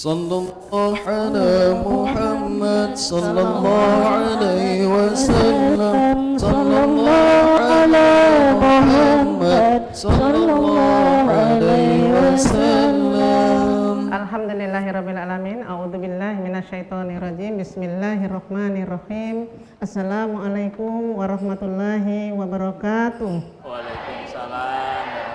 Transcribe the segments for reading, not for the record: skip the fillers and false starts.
Sallallahu ala Muhammad sallallahu alaihi wasallam. Sallallahu ala Muhammad sallallahu alaihi wasallam. Alhamdulillahirabbil alamin. A'udzubillahi minasyaitonir rajim. Bismillahirrahmanirrahim. Assalamualaikum warahmatullahi wabarakatuh. Waalaikumsalam.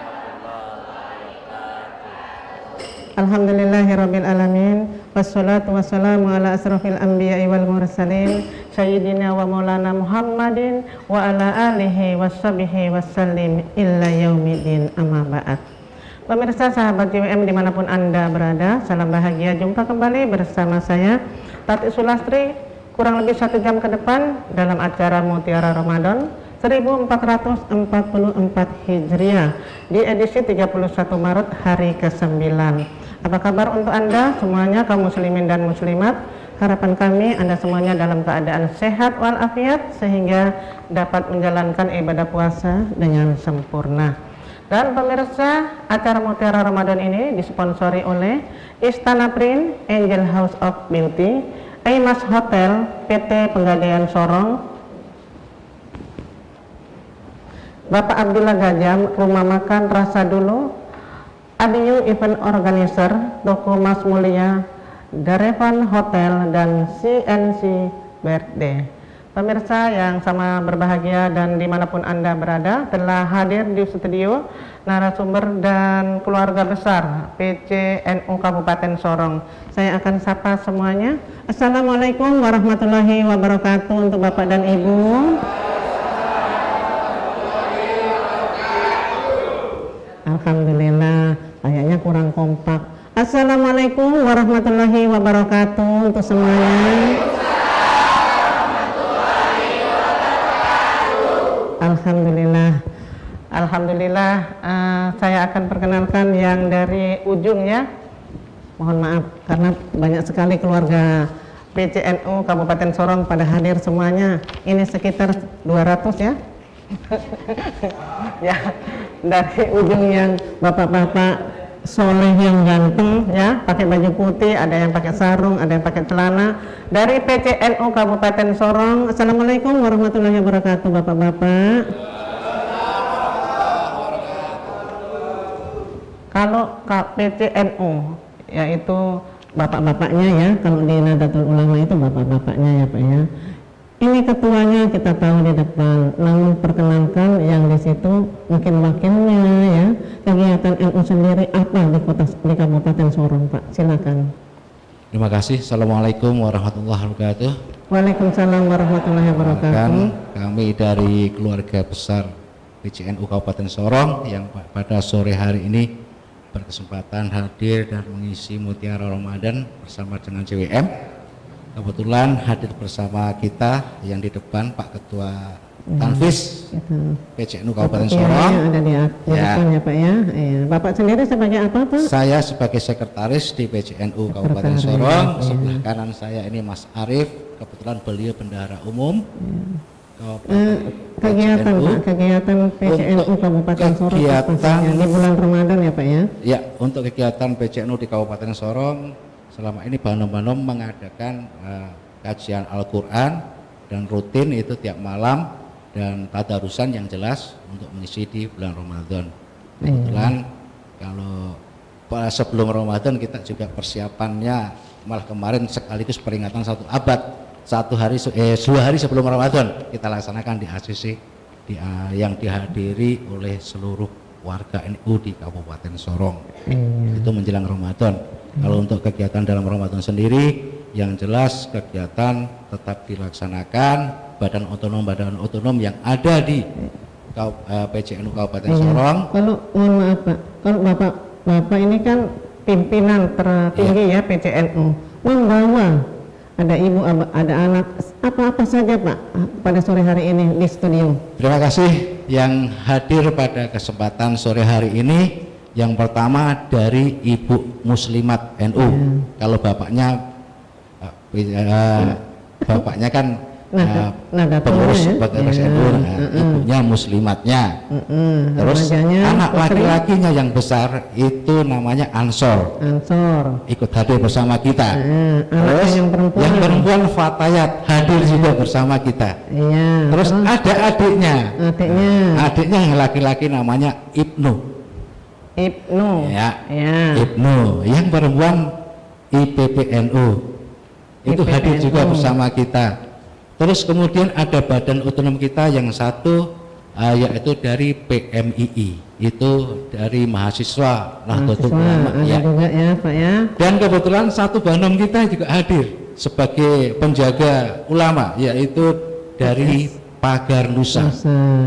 Alhamdulillahirabbil alamin. Wassalatu wassalamu ala asrofil anbiya'i wal mursalin sayyidina wa maulana Muhammadin wa ala alihi washabihi wassalim illa yaumiddin, amma ba'd. Pemirsa sahabat JWM dimanapun Anda berada, salam bahagia jumpa kembali bersama saya Tati Sulastri kurang lebih 1 jam ke depan dalam acara Mutiara Ramadan 1444 Hijriah di edisi 31 Maret hari ke-9. Apa kabar untuk Anda semuanya kaum muslimin dan muslimat? Harapan kami Anda semuanya dalam keadaan sehat walafiat sehingga dapat menjalankan ibadah puasa dengan sempurna. Dan pemirsa, acara Mutiara Ramadan ini disponsori oleh Istana Print, Angel House of Beauty, Aimas Hotel, PT Pegadaian Sorong, Bapak Abdullah Gajam, Rumah Makan Rasa Dulu, Adiyu Event Organizer, Toko Mas Mulia, Darevan Hotel, dan CNC Birthday. Pemirsa yang sama berbahagia dan dimanapun Anda berada, telah hadir di studio narasumber dan keluarga besar PCNU Kabupaten Sorong. Saya akan sapa semuanya. Assalamualaikum warahmatullahi wabarakatuh untuk Bapak dan Ibu. Alhamdulillah, kayaknya kurang kompak. Assalamualaikum warahmatullahi wabarakatuh untuk semuanya. Alhamdulillah. Alhamdulillah, saya akan perkenalkan yang dari ujung ya. Mohon maaf karena banyak sekali keluarga PCNU Kabupaten Sorong pada hadir semuanya. Ini sekitar 200 ya. Ya, dari ujung yang bapak-bapak soleh yang ganteng ya, pakai baju putih, ada yang pakai sarung, ada yang pakai celana, dari PCNU Kabupaten Sorong. Assalamualaikum warahmatullahi wabarakatuh bapak-bapak. Kalau PCNU yaitu bapak-bapaknya ya, kalau di Nahdlatul Ulama itu bapak-bapaknya ya Pak ya. Ini ketuanya kita tahu di depan, namun perkenalkan yang di situ mungkin wakilnya ya. Kegiatan NU sendiri apa di Kabupaten Sorong Pak? Silakan. Terima kasih. Assalamualaikum warahmatullahi wabarakatuh. Waalaikumsalam warahmatullahi wabarakatuh. Kami dari keluarga besar PCNU Kabupaten Sorong yang pada sore hari ini berkesempatan hadir dan mengisi Mutiara Ramadan bersama dengan JWM. Kebetulan hadir bersama kita yang di depan Pak Ketua Tanfis PCNU Kabupaten Sorong. Ada di depan ya Pak ya. Bapak sendiri sebagai apa Pak? Saya sebagai sekretaris di PCNU Kabupaten Sorong. Sebelah kanan saya ini Mas Arief. Kebetulan beliau bendahara umum. Kegiatan Pak, kegiatan PCNU Kabupaten Sorong di bulan Ramadan ya Pak ya? Ya, untuk kegiatan PCNU di Kabupaten Sorong selama ini Banom-Banom mengadakan kajian Al-Quran dan rutin itu tiap malam dan tadarusan yang jelas untuk mengisi di bulan Ramadan. Kebetulan kalau sebelum Ramadan kita juga persiapannya malah kemarin sekaligus peringatan 1 abad, 2 hari sebelum Ramadan kita laksanakan di ACC yang dihadiri oleh seluruh warga NU di Kabupaten Sorong. Itu menjelang Ramadan. Kalau untuk kegiatan dalam Ramadan sendiri, yang jelas kegiatan tetap dilaksanakan badan otonom yang ada di PCNU Kabupaten Sorong. Kalau mohon maaf Pak, kalau bapak ini kan pimpinan tertinggi ya PCNU, membawa ada ibu, ada anak, apa saja Pak pada sore hari ini di studio. Terima kasih yang hadir pada kesempatan sore hari ini. Yang pertama dari Ibu Muslimat NU. Kalau bapaknya kan pengurus ya? PKS Ya. NU, ibunya muslimatnya. Terus Remajanya anak putri? laki-lakinya yang besar itu namanya Ansor, Ansor. ikut hadir bersama kita. Anaknya Terus yang perempuan? Fatayat hadir juga bersama kita. Iya. Terus ada adiknya. Adiknya yang laki-laki namanya Ibnu. Ya. Ibnu. Yang perempuan IPPNU. Itu hadir juga bersama kita. Terus kemudian ada badan otonom kita yang satu yaitu dari PMII, itu dari mahasiswa Nahdlatul Ulama ya. Juga ya Pak ya. Dan kebetulan satu banom kita juga hadir sebagai penjaga ulama, yaitu dari Pagar Nusa.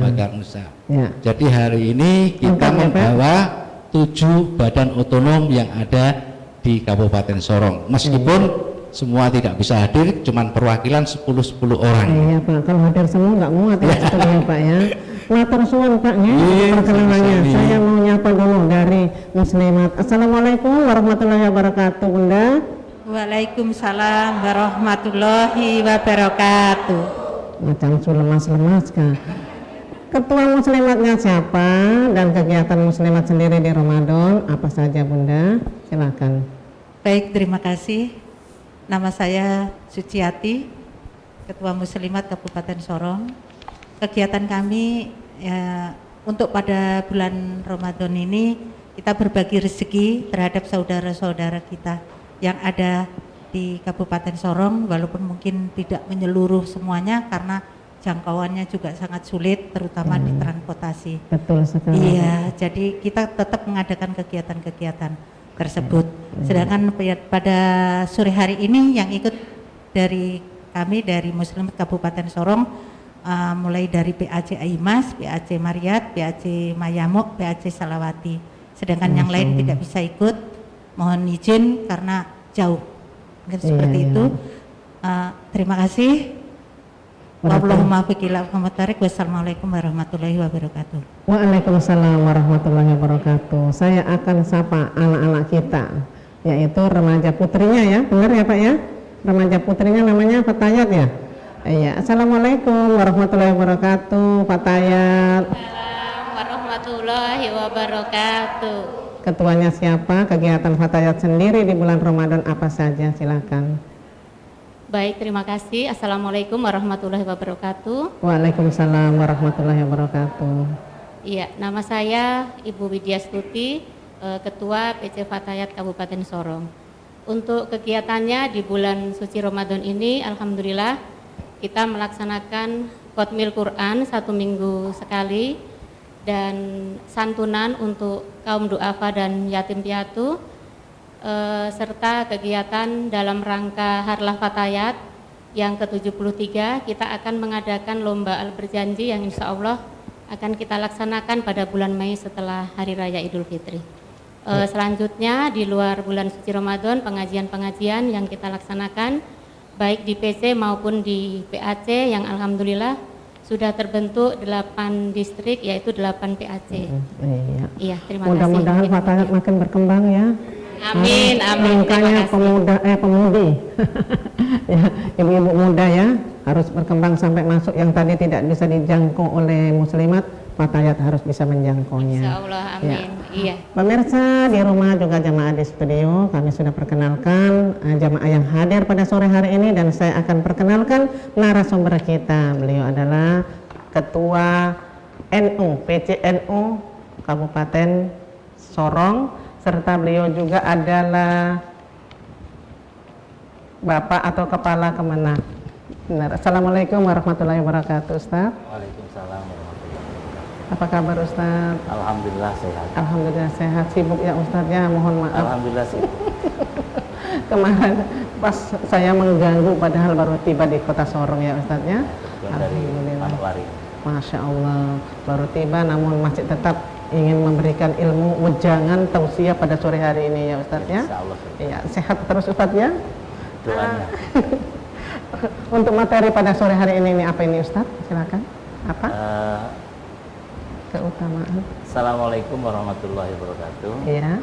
Pagar Nusa. Ya. Jadi hari ini kita membawa 7 badan otonom yang ada di Kabupaten Sorong. Meskipun semua tidak bisa hadir, cuman perwakilan 10 orang. Iya Pak, kalau hadir semua nggak muat ya sebenarnya Pak ya. Matur suwun Pak ya, perkenalannya. Saya mau nyapa dulu dari Muslimat. Assalamualaikum warahmatullahi wabarakatuh, Bunda. Waalaikumsalam warahmatullahi wabarakatuh. Macam lemas-lemas Kak. Ketua Muslimatnya siapa dan kegiatan Muslimat sendiri di Ramadan apa saja Bunda? Silakan. Baik, terima kasih. Nama saya Suciati, Ketua Muslimat Kabupaten Sorong. Kegiatan kami untuk pada bulan Ramadan ini kita berbagi rezeki terhadap saudara-saudara kita yang ada di Kabupaten Sorong, walaupun mungkin tidak menyeluruh semuanya karena jangkauannya juga sangat sulit, terutama di transportasi. Betul sekali. Iya, jadi kita tetap mengadakan kegiatan-kegiatan tersebut. Sedangkan pada sore hari ini yang ikut dari kami dari Muslimat Kabupaten Sorong, mulai dari PAC Aimas, PAC Mariat, PAC Mayamuk, PAC Salawati. Sedangkan yang lain tidak bisa ikut, mohon izin karena jauh. Mungkin seperti itu. Terima kasih. Wallahumma fiqila wassalamualaikum warahmatullahi wabarakatuh. Waalaikumsalam warahmatullahi wabarakatuh. Saya akan sapa anak-anak kita, yaitu remaja putrinya ya, benar ya Pak ya? Remaja putrinya namanya Fatayat ya? Iya. Assalamualaikum warahmatullahi wabarakatuh, Fatayat. Assalamualaikum warahmatullahi wabarakatuh. Ketuanya siapa? Kegiatan Fatayat sendiri di bulan Ramadan apa saja? Silakan. Baik, terima kasih. Assalamualaikum warahmatullahi wabarakatuh. Waalaikumsalam warahmatullahi wabarakatuh. Iya, nama saya Ibu Widya Stuti, Ketua PC Fatayat Kabupaten Sorong. Untuk kegiatannya di bulan suci Ramadan ini, alhamdulillah kita melaksanakan Qotmil Quran 1 minggu sekali dan santunan untuk kaum duafa dan yatim piatu. Serta kegiatan dalam rangka Harlah Fatayat yang ke-73 kita akan mengadakan lomba al-berjanji yang insya Allah akan kita laksanakan pada bulan Mei setelah Hari Raya Idul Fitri. Selanjutnya di luar bulan suci Ramadan pengajian-pengajian yang kita laksanakan baik di PC maupun di PAC yang alhamdulillah sudah terbentuk 8 distrik yaitu 8 PAC. Iya, terima kasih. Mudah-mudahan Fatayat makin berkembang ya. Amin, amin. Makanya pemudi ya, ibu-ibu muda ya harus berkembang sampai masuk yang tadi tidak bisa dijangkau oleh muslimat, Fatayat harus bisa menjangkaunya. Insya Allah, amin. Ya. Iya. Pemirsa di rumah juga jamaah di studio, kami sudah perkenalkan jamaah yang hadir pada sore hari ini dan saya akan perkenalkan narasumber kita. Beliau adalah Ketua NU PCNU Kabupaten Sorong, serta beliau juga adalah Bapak atau Kepala Kemenang. Benar. Assalamualaikum warahmatullahi wabarakatuh, Ustaz. Waalaikumsalam warahmatullahi wabarakatuh. Apa kabar Ustaz? Alhamdulillah sehat. Alhamdulillah sehat. Sibuk ya Ustaz ya, mohon maaf. Alhamdulillah sibuk. Kemarin pas saya mengganggu padahal baru tiba di kota Sorong ya Ustaz ya. Dari Manokwari. Masya Allah, baru tiba namun masih tetap ingin memberikan ilmu wejangan tausiah pada sore hari ini ya Ustaz ya. Insyaallah. Iya, sehat terus Ustaz ya. Doanya. Untuk materi pada sore hari ini apa ini Ustaz? Silakan. Apa? Keutamaan. Assalamualaikum warahmatullahi wabarakatuh. Iya.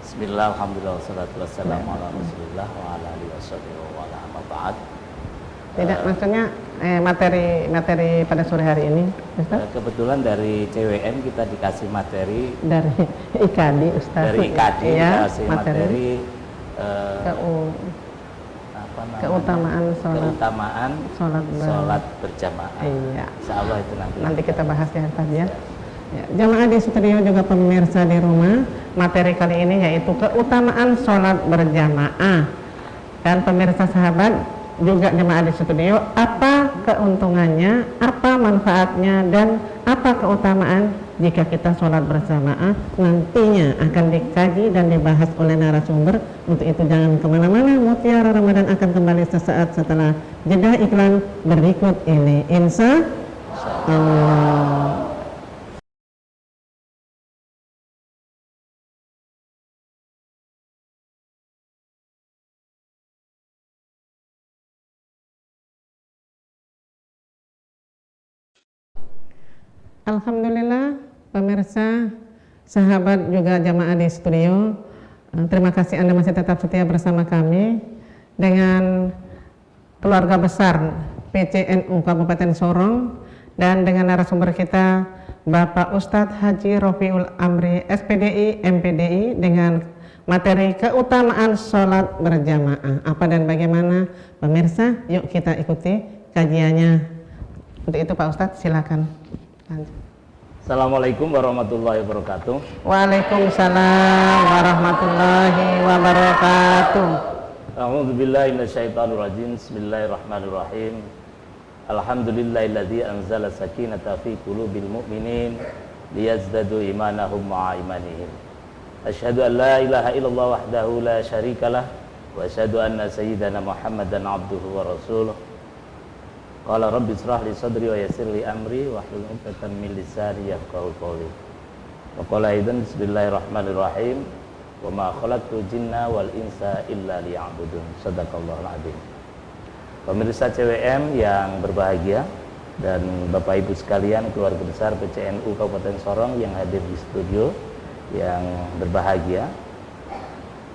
Bismillah, alhamdulillah, wassalatu wassalamu ala rasulillah wa ala alihi washabihi wa ala amma ba'd. Tidak, maksudnya materi pada sore hari ini, Ustaz? Kebetulan dari CWM kita dikasih materi, Dari IKAD, Ustaz. dari IKAD Iya, dikasih materi apa namanya? keutamaan sholat sholat berjamaah. Iya. Insya Allah itu Nanti kita bahas ya, Ustaz ya. Ya, jamaah di studio juga pemirsa di rumah, materi kali ini yaitu keutamaan sholat berjamaah. Dan pemirsa sahabat juga jemaah di studio, apa keuntungannya, apa manfaatnya, dan apa keutamaan jika kita sholat berjamaah nantinya akan dikaji dan dibahas oleh narasumber. Untuk itu jangan kemana-mana, Mutiara Ramadan akan kembali sesaat setelah jeda iklan berikut ini, insya Allah. Alhamdulillah, pemirsa, sahabat juga jamaah di studio, terima kasih Anda masih tetap setia bersama kami dengan keluarga besar PCNU Kabupaten Sorong dan dengan narasumber kita Bapak Ustadz Haji Rofiul Amri SPDI MPDI dengan materi keutamaan sholat berjamaah. Apa dan bagaimana, pemirsa? Yuk kita ikuti kajiannya. Untuk itu Pak Ustadz silakan. Assalamualaikum warahmatullahi wabarakatuh. Waalaikumsalam warahmatullahi wabarakatuh. A'udzubillahi minasyaitonirrajim. Bismillahirrahmanirrahim. Alhamdulillahilladzi anzala sakinata fi qulubil mu'minin liyazdadu imanahum ma'a imanihim. Asyhadu an la ilaha illallah wahdahu la syarikalah wa asyhadu anna sayyidana Muhammadan abduhu wa rasuluh. Qala rabbi israh li sadri wa yassir li amri wa hlul 'uqdatam min lisani yafqahu qawli. Wa qala aidan bismillahirrahmanirrahim wa ma khalaqtul jinna wal insa illa liya'budun. Shadaqallahul 'adzim. Pemirsa CWM yang berbahagia dan Bapak Ibu sekalian, keluarga besar PCNU Kabupaten Sorong yang hadir di studio yang berbahagia.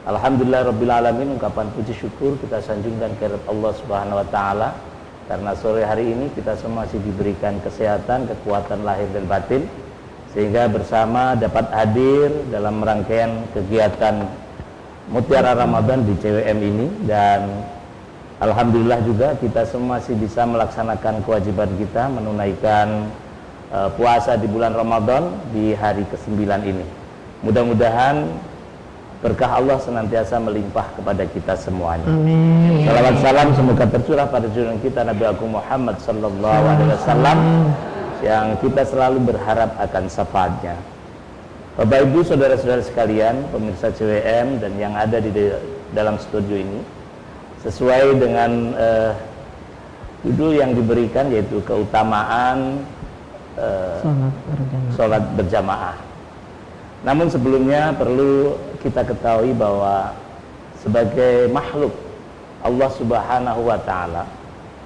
Alhamdulillah rabbil alamin, ungkapan puji syukur kita sanjungkan kehadirat Allah Subhanahu wa taala. Karena sore hari ini kita semua masih diberikan kesehatan, kekuatan lahir dan batin, sehingga bersama dapat hadir dalam rangkaian kegiatan Mutiara Ramadan di CWM ini. Dan alhamdulillah juga kita semua masih bisa melaksanakan kewajiban kita menunaikan puasa di bulan Ramadan di hari ke-9 ini. Mudah-mudahan berkah Allah senantiasa melimpah kepada kita semuanya. Amin. Salawat salam semoga tercurah pada junjungan kita Nabi Agung Muhammad sallallahu alaihi wasallam yang kita selalu berharap akan syafaatnya. Bapak Ibu, saudara-saudara sekalian, pemirsa CWM dan yang ada di dalam studio ini, sesuai dengan judul yang diberikan yaitu keutamaan sholat berjamaah. Namun sebelumnya perlu kita ketahui bahwa sebagai makhluk Allah Subhanahu wa taala,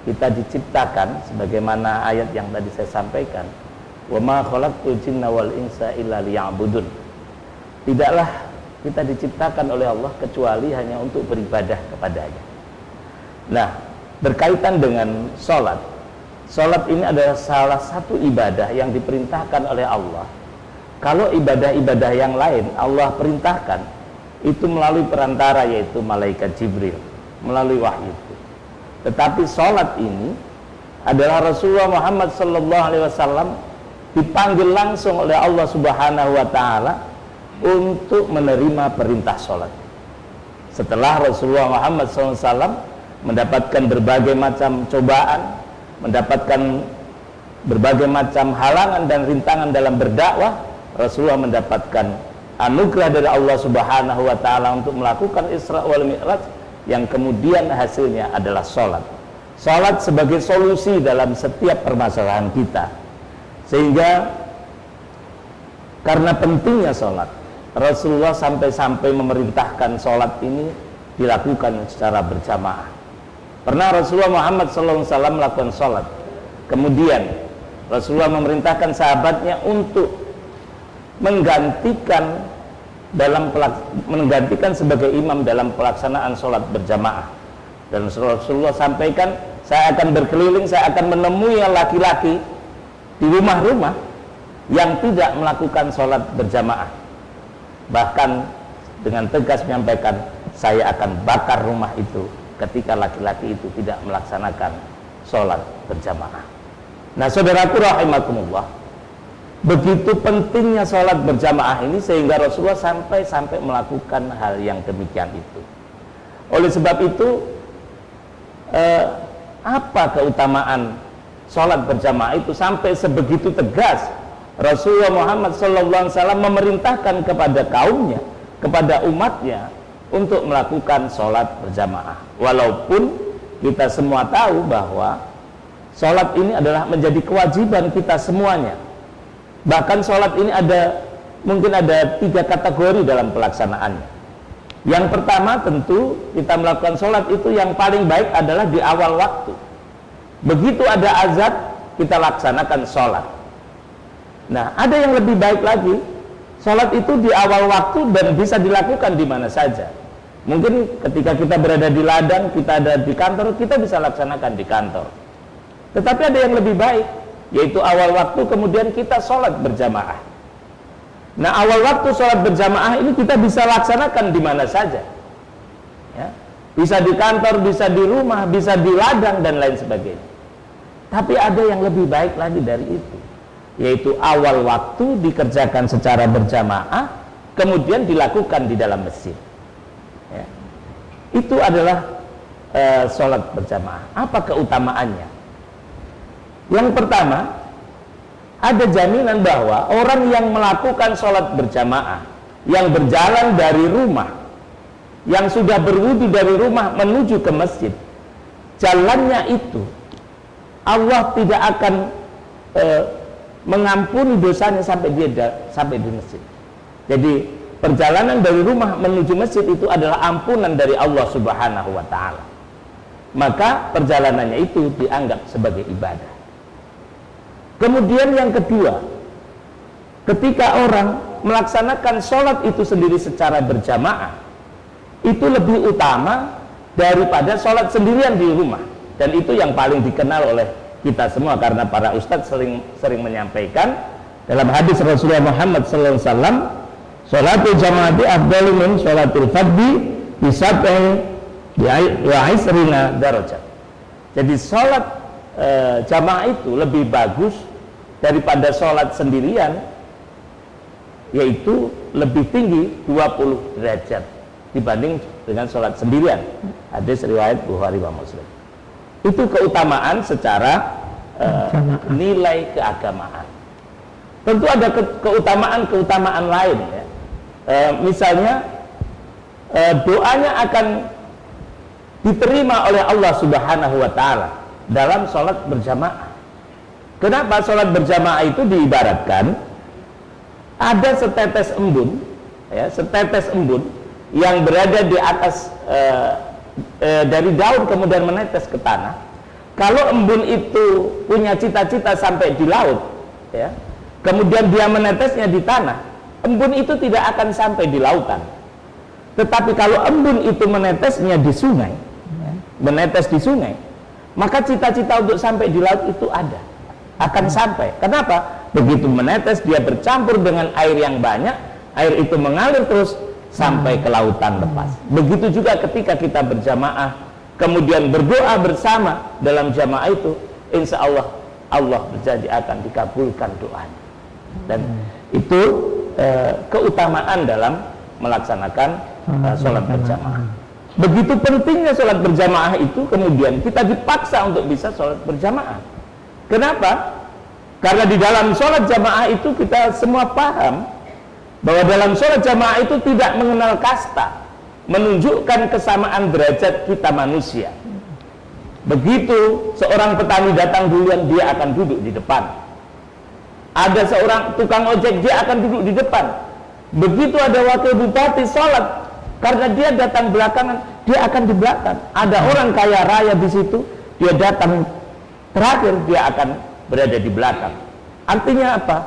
kita diciptakan sebagaimana ayat yang tadi saya sampaikan, wa ma khalaqtul jinna wal insa illa liya'budun. Tidaklah kita diciptakan oleh Allah kecuali hanya untuk beribadah kepadanya. Nah, berkaitan dengan sholat, sholat ini adalah salah satu ibadah yang diperintahkan oleh Allah. Kalau ibadah-ibadah yang lain Allah perintahkan itu melalui perantara, yaitu malaikat Jibril, melalui wahyu. Tetapi sholat ini adalah Rasulullah Muhammad SAW dipanggil langsung oleh Allah Subhanahu wa taala untuk menerima perintah sholat. Setelah Rasulullah Muhammad SAW mendapatkan berbagai macam cobaan, mendapatkan berbagai macam halangan dan rintangan dalam berdakwah, Rasulullah mendapatkan anugerah dari Allah Subhanahu wa taala untuk melakukan Isra wal Mi'raj yang kemudian hasilnya adalah sholat. Sholat sebagai solusi dalam setiap permasalahan kita. Sehingga karena pentingnya sholat, Rasulullah sampai-sampai memerintahkan sholat ini dilakukan secara berjamaah. Pernah Rasulullah Muhammad SAW melakukan sholat, kemudian Rasulullah memerintahkan sahabatnya untuk menggantikan sebagai imam dalam pelaksanaan sholat berjamaah. Dan Rasulullah sampaikan, saya akan berkeliling, saya akan menemui laki-laki di rumah-rumah yang tidak melakukan sholat berjamaah. Bahkan dengan tegas menyampaikan, saya akan bakar rumah itu ketika laki-laki itu tidak melaksanakan sholat berjamaah. Nah, saudaraku rahimakumullah, begitu pentingnya sholat berjamaah ini sehingga Rasulullah sampai melakukan hal yang demikian itu. Oleh sebab itu, apa keutamaan sholat berjamaah itu sampai sebegitu tegas Rasulullah Muhammad SAW memerintahkan kepada kaumnya, kepada umatnya untuk melakukan sholat berjamaah. Walaupun kita semua tahu bahwa sholat ini adalah menjadi kewajiban kita semuanya. Bahkan sholat ini mungkin ada 3 kategori dalam pelaksanaannya. Yang pertama, tentu kita melakukan sholat itu yang paling baik adalah di awal waktu. Begitu ada azan, kita laksanakan sholat. Nah, ada yang lebih baik lagi, sholat itu di awal waktu dan bisa dilakukan di mana saja. Mungkin ketika kita berada di ladang, kita ada di kantor, kita bisa laksanakan di kantor. Tetapi ada yang lebih baik, yaitu awal waktu kemudian kita sholat berjamaah. Nah, awal waktu sholat berjamaah ini kita bisa laksanakan di mana saja, ya. Bisa di kantor, bisa di rumah, bisa di ladang dan lain sebagainya. Tapi ada yang lebih baik lagi dari itu, yaitu awal waktu dikerjakan secara berjamaah, kemudian dilakukan di dalam masjid, ya. Itu adalah sholat berjamaah. Apa keutamaannya? Yang pertama, ada jaminan bahwa orang yang melakukan sholat berjamaah, yang berjalan dari rumah, yang sudah berwudu dari rumah menuju ke masjid, jalannya itu Allah tidak akan mengampuni dosanya sampai di masjid. Jadi perjalanan dari rumah menuju masjid itu adalah ampunan dari Allah Subhanahu wa ta'ala. Maka perjalanannya itu dianggap sebagai ibadah. Kemudian yang kedua, ketika orang melaksanakan sholat itu sendiri secara berjamaah, itu lebih utama daripada sholat sendirian di rumah. Dan itu yang paling dikenal oleh kita semua, karena para ustadz sering menyampaikan dalam hadis Rasulullah Muhammad SAW, sholatul jamaati afdalu min sholatul fardhi bisab'i wa isrina darajat. Jadi sholat jamaah itu lebih bagus daripada sholat sendirian, yaitu lebih tinggi 20 derajat dibanding dengan sholat sendirian. Hadis riwayat Bukhari wa Muslim. Itu keutamaan secara nilai keagamaan. Tentu ada keutamaan lain, ya. Misalnya doanya akan diterima oleh Allah Subhanahu wa ta'ala dalam sholat berjamaah. Kenapa? Sholat berjamaah itu diibaratkan ada setetes embun, ya, setetes embun yang berada di atas dari daun kemudian menetes ke tanah. Kalau embun itu punya cita-cita sampai di laut, ya, kemudian dia menetesnya di tanah, embun itu tidak akan sampai di lautan. Tetapi kalau embun itu menetesnya di sungai, ya, menetes di sungai, maka cita-cita untuk sampai di laut itu akan sampai. Kenapa? Begitu menetes dia bercampur dengan air yang banyak, air itu mengalir terus sampai ke lautan lepas. Begitu juga ketika kita berjamaah kemudian berdoa bersama dalam jamaah itu, insya Allah Allah berjanji akan dikabulkan doanya. Dan itu keutamaan dalam melaksanakan sholat berjamaah. Begitu pentingnya sholat berjamaah itu, kemudian kita dipaksa untuk bisa sholat berjamaah. Kenapa? Karena di dalam sholat jamaah itu kita semua paham bahwa dalam sholat jamaah itu tidak mengenal kasta, menunjukkan kesamaan derajat kita manusia. Begitu seorang petani datang duluan, dia akan duduk di depan. Ada seorang tukang ojek, dia akan duduk di depan. Begitu ada wakil bupati sholat, karena dia datang belakangan, dia akan di belakang. Ada orang kaya raya di situ, dia datang terakhir, dia akan berada di belakang. Artinya apa?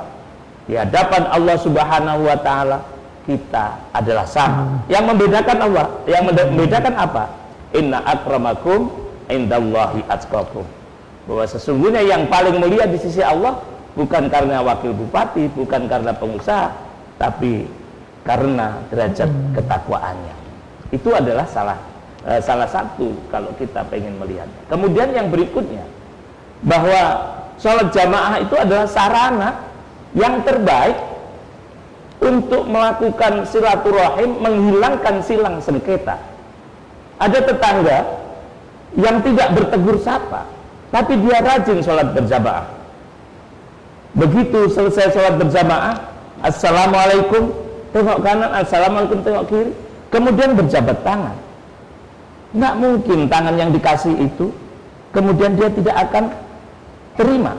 Di hadapan Allah Subhanahu wa ta'ala kita adalah sama. Yang membedakan Allah, yang membedakan apa? Inna akramakum indallahi atqakum. Bahwa sesungguhnya yang paling mulia di sisi Allah bukan karena wakil bupati, bukan karena pengusaha, tapi karena derajat ketakwaannya. Itu adalah salah satu kalau kita pengen melihat. Kemudian yang berikutnya, bahwa sholat jamaah itu adalah sarana yang terbaik untuk melakukan silaturahim, menghilangkan silang sengketa. Ada tetangga yang tidak bertegur sapa, tapi dia rajin sholat berjamaah. Begitu selesai sholat berjamaah, assalamualaikum, tengok kanan, assalamualaikum, tengok kiri, kemudian berjabat tangan. Nggak mungkin tangan yang dikasih itu kemudian dia tidak akan terima.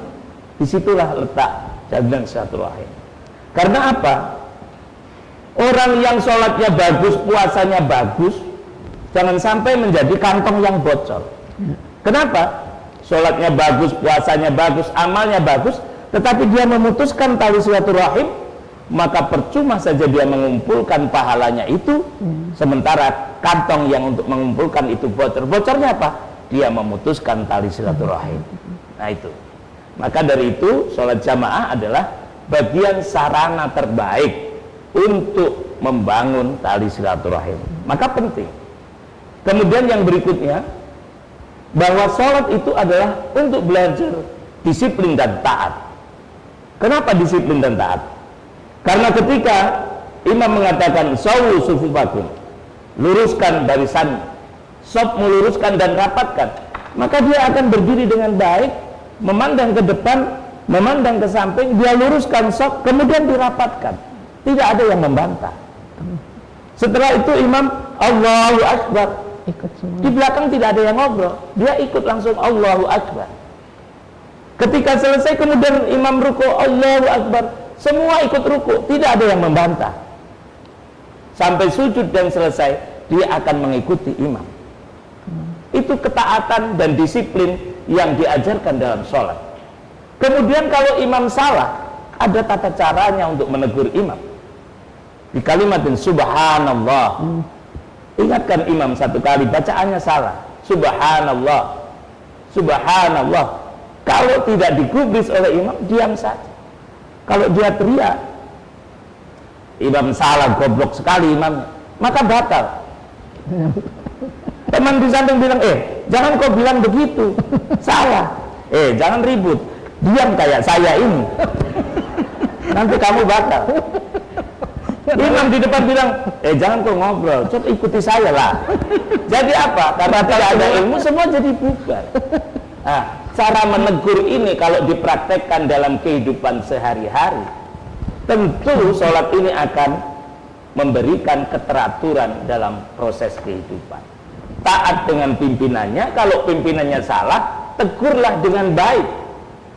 Disitulah letak jaminan silaturahim. Karena apa? Orang yang sholatnya bagus, puasanya bagus, jangan sampai menjadi kantong yang bocor. Kenapa? Sholatnya bagus, puasanya bagus, amalnya bagus, tetapi dia memutuskan tali silaturahim, maka percuma saja dia mengumpulkan pahalanya itu, sementara kantong yang untuk mengumpulkan itu bocor. Bocornya apa? Dia memutuskan tali silaturahim. Nah itu. Maka dari itu sholat jamaah adalah bagian sarana terbaik untuk membangun tali silaturahim. Maka penting. Kemudian yang berikutnya, bahwa sholat itu adalah untuk belajar disiplin dan taat. Kenapa disiplin dan taat? Karena ketika imam mengatakan sawu sufufakum, luruskan barisan, sop meluruskan dan rapatkan, maka dia akan berdiri dengan baik, memandang ke depan, memandang ke samping, dia luruskan sop, kemudian dirapatkan. Tidak ada yang membantah. Setelah itu imam Allahu Akbar, Ikut semua. di belakang tidak ada yang ngobrol, dia ikut langsung Allahu Akbar. Ketika selesai kemudian imam ruku, Allahu Akbar, semua ikut ruku, tidak ada yang membantah. Sampai sujud dan selesai, dia akan mengikuti imam. Itu ketaatan dan disiplin yang diajarkan dalam sholat. Kemudian kalau imam salah, ada tata caranya untuk menegur imam. Di kalimatin subhanallah, ingatkan imam satu kali, bacaannya salah, subhanallah, subhanallah. Kalau tidak digubris oleh imam, diam saja. Kalau dia teriak, imam salah, goblok sekali imamnya, maka batal. Teman di samping bilang, jangan kau bilang begitu, salah. Jangan ribut, diam kayak saya ini, nanti kamu batal. Imam di depan bilang, jangan kau ngobrol, coba ikuti saya lah. Jadi apa? Karena tidak ada ilmu, semua jadi bubar. Nah, cara menegur ini kalau dipraktekkan dalam kehidupan sehari-hari, tentu sholat ini akan memberikan keteraturan dalam proses kehidupan. Taat dengan pimpinannya, kalau pimpinannya salah, tegurlah dengan baik.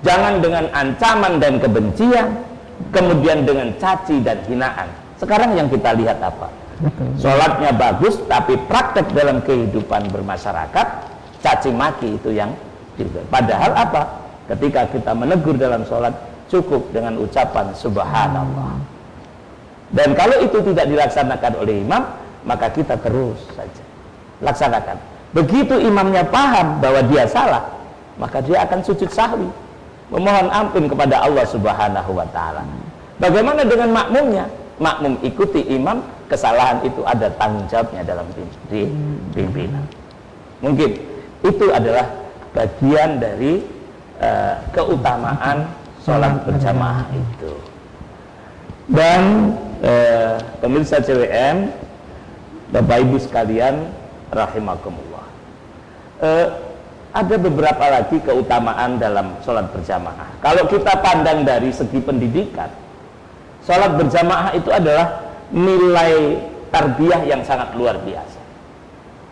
Jangan dengan ancaman dan kebencian, kemudian dengan caci dan hinaan. Sekarang yang kita lihat apa? Sholatnya bagus, tapi praktek dalam kehidupan bermasyarakat, caci maki itu yang gitu. Padahal apa? Ketika kita menegur dalam sholat, cukup dengan ucapan subhanallah. Dan kalau itu tidak dilaksanakan oleh imam, maka kita terus saja laksanakan. Begitu imamnya paham bahwa dia salah, maka dia akan sujud sahwi, memohon ampun kepada Allah Subhanahu wa ta'ala. Bagaimana dengan makmumnya? Makmum ikuti imam, kesalahan itu ada tanggung jawabnya dalam pimpinan. Mungkin itu adalah bagian dari keutamaan sholat berjamaah itu. Dan pemirsa CWM, Bapak Ibu sekalian rahimakumullah, ada beberapa lagi keutamaan dalam sholat berjamaah. Kalau kita pandang dari segi pendidikan, sholat berjamaah itu adalah nilai tarbiyah yang sangat luar biasa.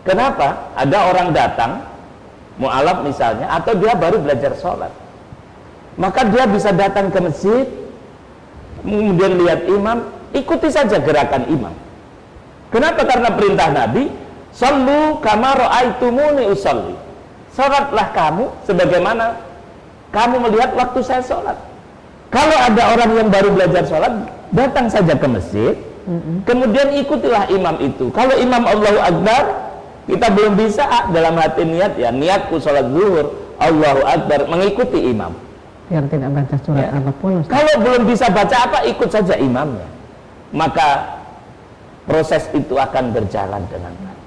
Kenapa? Ada orang datang mu'alaf misalnya, atau dia baru belajar sholat, maka dia bisa datang ke masjid, kemudian lihat imam, ikuti saja gerakan imam. Kenapa? Karena perintah Nabi, shollu kama ra'aitumuni usolli, sholatlah kamu sebagaimana kamu melihat waktu saya sholat. Kalau ada orang yang baru belajar sholat, datang saja ke masjid, kemudian ikutilah imam itu. Kalau imam Allahu Akbar, Kita belum bisa dalam hati niat, ya niatku sholat zuhur Allahu Akbar mengikuti imam, Biar tidak baca surat ya. apapun, Ustaz. Kalau belum bisa baca apa, ikut saja imamnya, maka proses itu akan berjalan dengan baik.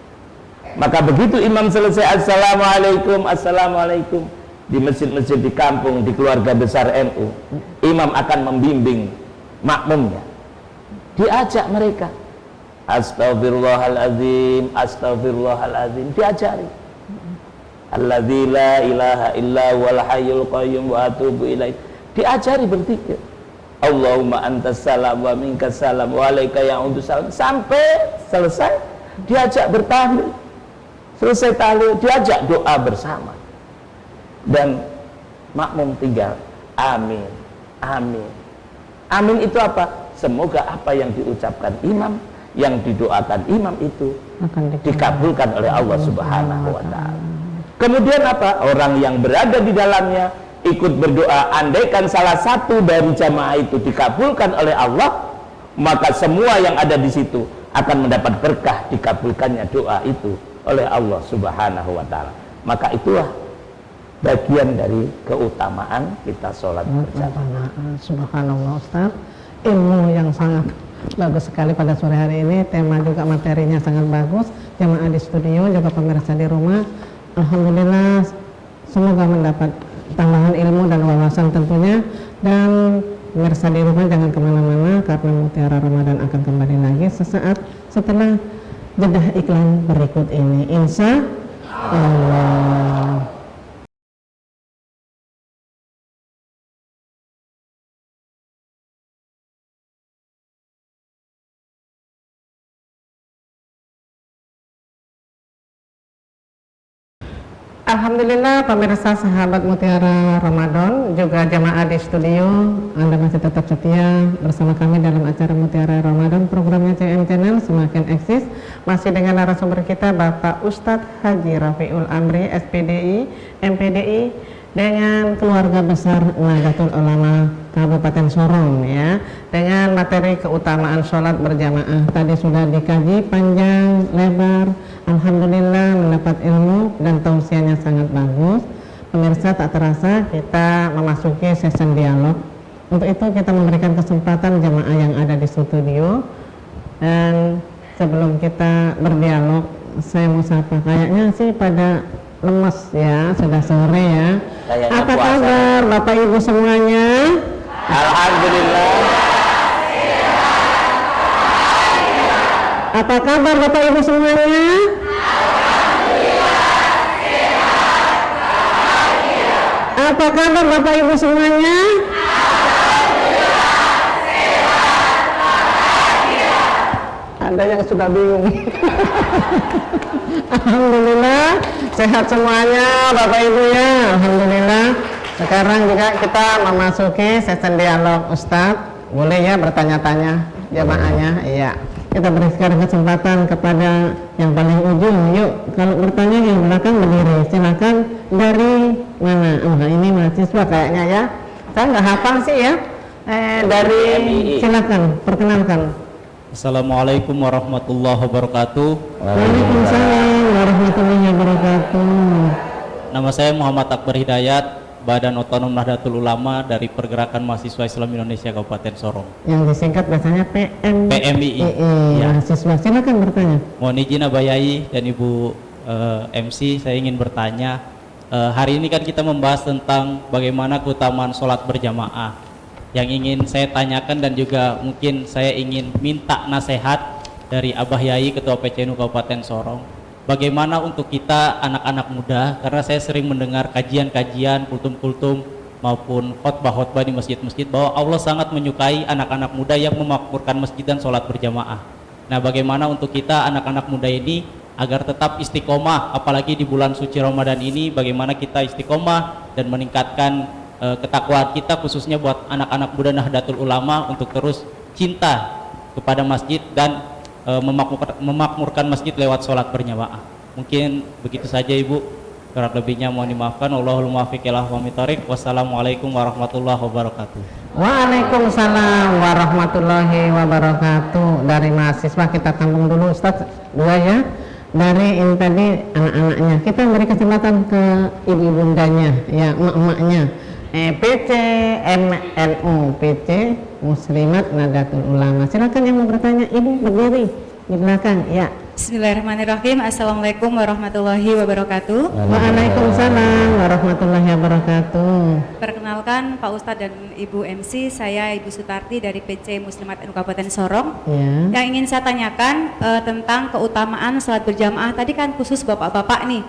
Maka begitu imam selesai assalamualaikum, assalamualaikum, di masjid-masjid di kampung, di keluarga besar NU, imam akan membimbing makmumnya, diajak mereka Astaghfirullahaladzim, astaghfirullahaladzim, diajari. Alladzi la ilaha illa wal hayyul qayyum wa atubu ilaih. Diajari berzikir. Allahumma antas salam wa minkas salam wa alaika ya'udu salam, sampai selesai diajak bertahlil. Selesai tahlil diajak doa bersama. Dan makmum tinggal amin, amin. Amin itu apa? Semoga apa yang diucapkan imam, yang didoakan imam itu dikabulkan oleh Allah Subhanahu wa ta'ala. Kemudian apa? Orang yang berada di dalamnya ikut berdoa, andaikan salah satu dari jamaah itu dikabulkan oleh Allah, maka semua yang ada di situ akan mendapat berkah dikabulkannya doa itu oleh Allah Subhanahu wa ta'ala. Maka itulah bagian dari keutamaan kita sholat berjamaah. Subhanallah Ustaz, ilmu yang sangat bagus sekali pada sore hari ini. Tema juga materinya sangat bagus. Jamaah di studio juga pemirsa di rumah, alhamdulillah semoga mendapat tambahan ilmu dan wawasan tentunya. Dan pemirsa di rumah jangan kemana-mana, karena Mutiara Ramadan akan kembali lagi sesaat setelah jeda iklan berikut ini, insya Allah. Alhamdulillah pemirsa sahabat Mutiara Ramadan, juga jamaah di studio, Anda masih tetap setia bersama kami dalam acara Mutiara Ramadan, programnya CM Channel semakin eksis. Masih dengan narasumber kita Bapak Ustadz Haji Rafiul Amri, SPDI, MPDI, dengan keluarga besar Nahdlatul Ulama Kabupaten Sorong, ya, dengan materi keutamaan sholat berjamaah. Tadi sudah dikaji panjang lebar, alhamdulillah mendapat ilmu dan tausiahnya sangat bagus. Pemirsa, tak terasa kita memasuki sesi dialog. Untuk itu kita memberikan kesempatan jamaah yang ada di studio. Dan sebelum kita berdialog, saya mau sapa, kayaknya sih pada lemes ya, sudah sore ya. Kayaknya apa puasa. kabar Bapak Ibu semuanya? Alhamdulillah. Apa kabar Bapak Ibu semuanya? Apa kabar Bapak Ibu semuanya? Ada yang sudah bingung. Alhamdulillah sehat semuanya Bapak Ibu ya, alhamdulillah. Sekarang juga kita memasuki sesi dialog. Ustadz, boleh ya bertanya-tanya jamaahnya? Iya. Kita berikan kesempatan kepada yang paling ujung. Yuk, kalau bertanya yang belakang berdiri. Silakan, dari mana? Oh, ini mahasiswa kayaknya ya. Saya nggak hafal sih ya. Dari silakan, perkenalkan. Assalamualaikum warahmatullahi wabarakatuh. Waalaikumsalam warahmatullahi wabarakatuh. Nama saya Muhammad Akbar Hidayat, Badan Otonom Nahdlatul Ulama dari Pergerakan Mahasiswa Islam Indonesia Kabupaten Sorong. Yang disingkat biasanya PMII. Ya. Mahasiswa, silakan bertanya. Mohon izin Abah Yai dan Ibu MC, saya ingin bertanya. Hari ini kan kita membahas tentang bagaimana keutamaan sholat berjamaah. Yang ingin saya tanyakan dan juga mungkin saya ingin minta nasihat dari Abah Yai, Ketua PCNU Kabupaten Sorong. Bagaimana untuk kita anak-anak muda, karena saya sering mendengar kajian-kajian, kultum-kultum maupun khotbah-khotbah di masjid-masjid bahwa Allah sangat menyukai anak-anak muda yang memakmurkan masjid dan sholat berjamaah. Nah, bagaimana untuk kita anak-anak muda ini agar tetap istiqomah, apalagi di bulan suci Ramadan ini, bagaimana kita istiqomah dan meningkatkan ketakwaan kita, khususnya buat anak-anak muda Nahdlatul Ulama untuk terus cinta kepada masjid dan memakmurkan masjid lewat sholat berjamaah. Mungkin begitu saja Ibu, kurang lebihnya mohon dimaafkan. Allahul muwaffiq ila aqwamit thoriq. Wassalamualaikum warahmatullahi wabarakatuh. Waalaikumsalam warahmatullahi wabarakatuh. Dari mahasiswa kita tampung dulu Ustaz, dua ya. dari ini tadi anak-anaknya, kita beri kesempatan ke ibu-bundanya, ya emak-emaknya. PC MNU, PC Muslimat Nahdlatul Ulama. Silakan yang mau bertanya, ibu berdiri di belakang, ya. Bismillahirrahmanirrahim. Assalamualaikum warahmatullahi wabarakatuh. Waalaikumsalam warahmatullahi wabarakatuh. Perkenalkan Pak Ustadz dan Ibu MC, saya Ibu Sutarti dari PC Muslimat NU Kabupaten Sorong. Ya. Yang ingin saya tanyakan tentang keutamaan sholat berjamaah tadi kan khusus bapak-bapak nih.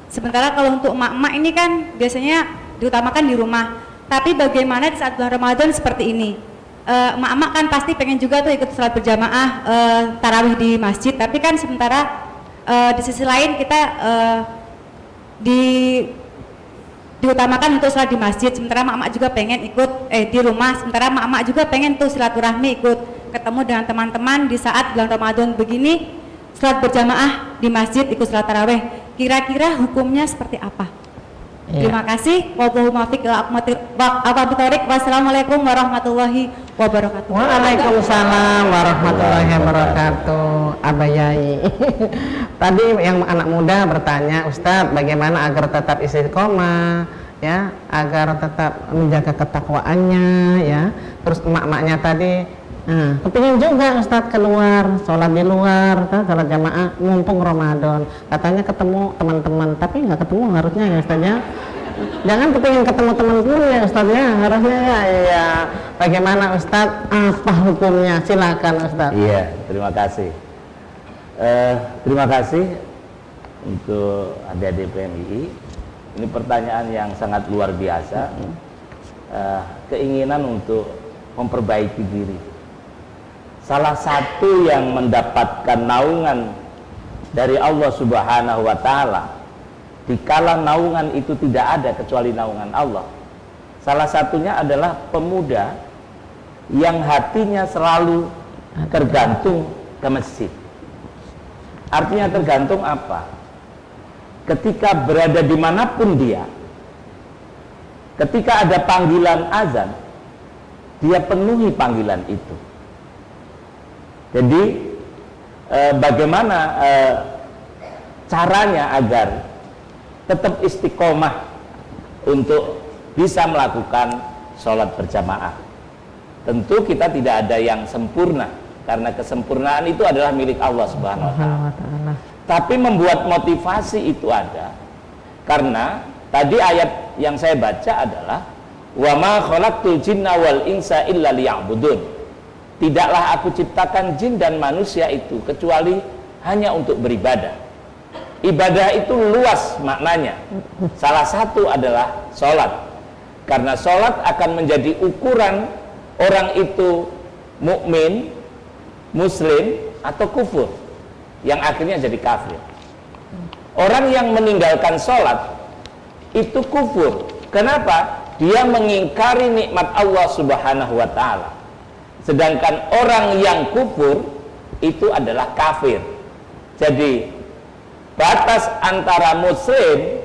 Sementara kalau untuk emak-emak ini kan biasanya diutamakan di rumah. Tapi bagaimana di saat bulan Ramadan seperti ini? Emak-emak kan pasti pengen juga tuh ikut sholat berjamaah tarawih di masjid, tapi kan sementara di sisi lain kita diutamakan untuk sholat di masjid, sementara emak-emak juga pengen ikut di rumah, sementara emak-emak juga pengen tuh silaturahmi ikut ketemu dengan teman-teman di saat bulan Ramadan begini, sholat berjamaah di masjid ikut sholat tarawih, kira-kira hukumnya seperti apa? Ya. Terima kasih. Wassalamualaikum warahmatullahi wabarakatuh. Waalaikumsalam warahmatullahi wabarakatuh. Abayai. Tadi yang anak muda bertanya, Ustadz, bagaimana agar tetap istiqomah, ya, agar tetap menjaga ketakwaannya, ya. Terus emak-emaknya tadi, kepingin juga Ustadz keluar, sholat di luar, sholat jamaah, mumpung Ramadan. Katanya ketemu teman-teman, tapi nggak ketemu harusnya ya Ustadz ya. Jangan kepingin ketemu teman-teman ya Ustadz ya, harusnya ya. Iya. Bagaimana Ustadz? Apa hukumnya? Silakan Ustadz. Iya, terima kasih. Terima kasih untuk adik-adik PMII. Ini pertanyaan yang sangat luar biasa. Keinginan untuk memperbaiki diri. Salah satu yang mendapatkan naungan dari Allah Subhanahu wa Ta'ala, dikala naungan itu tidak ada kecuali naungan Allah, salah satunya adalah pemuda yang hatinya selalu tergantung ke masjid. Artinya tergantung apa? Ketika berada dimanapun dia, ketika ada panggilan azan, dia penuhi panggilan itu. Jadi bagaimana caranya agar tetap istiqomah untuk bisa melakukan sholat berjamaah? Tentu kita tidak ada yang sempurna, karena kesempurnaan itu adalah milik Allah Subhanahu wa Ta'ala. Tapi membuat motivasi itu ada, karena tadi ayat yang saya baca adalah wa ma khalaqtul jinna wal insa illa liya'budun. Tidaklah aku ciptakan jin dan manusia itu kecuali hanya untuk beribadah. Ibadah itu luas maknanya. Salah satu adalah sholat, karena sholat akan menjadi ukuran orang itu mukmin, muslim atau kufur, yang akhirnya jadi kafir. Orang yang meninggalkan sholat itu kufur. Kenapa? Dia mengingkari nikmat Allah Subhanahu wa Ta'ala. Sedangkan orang yang kufur itu adalah kafir. Jadi batas antara muslim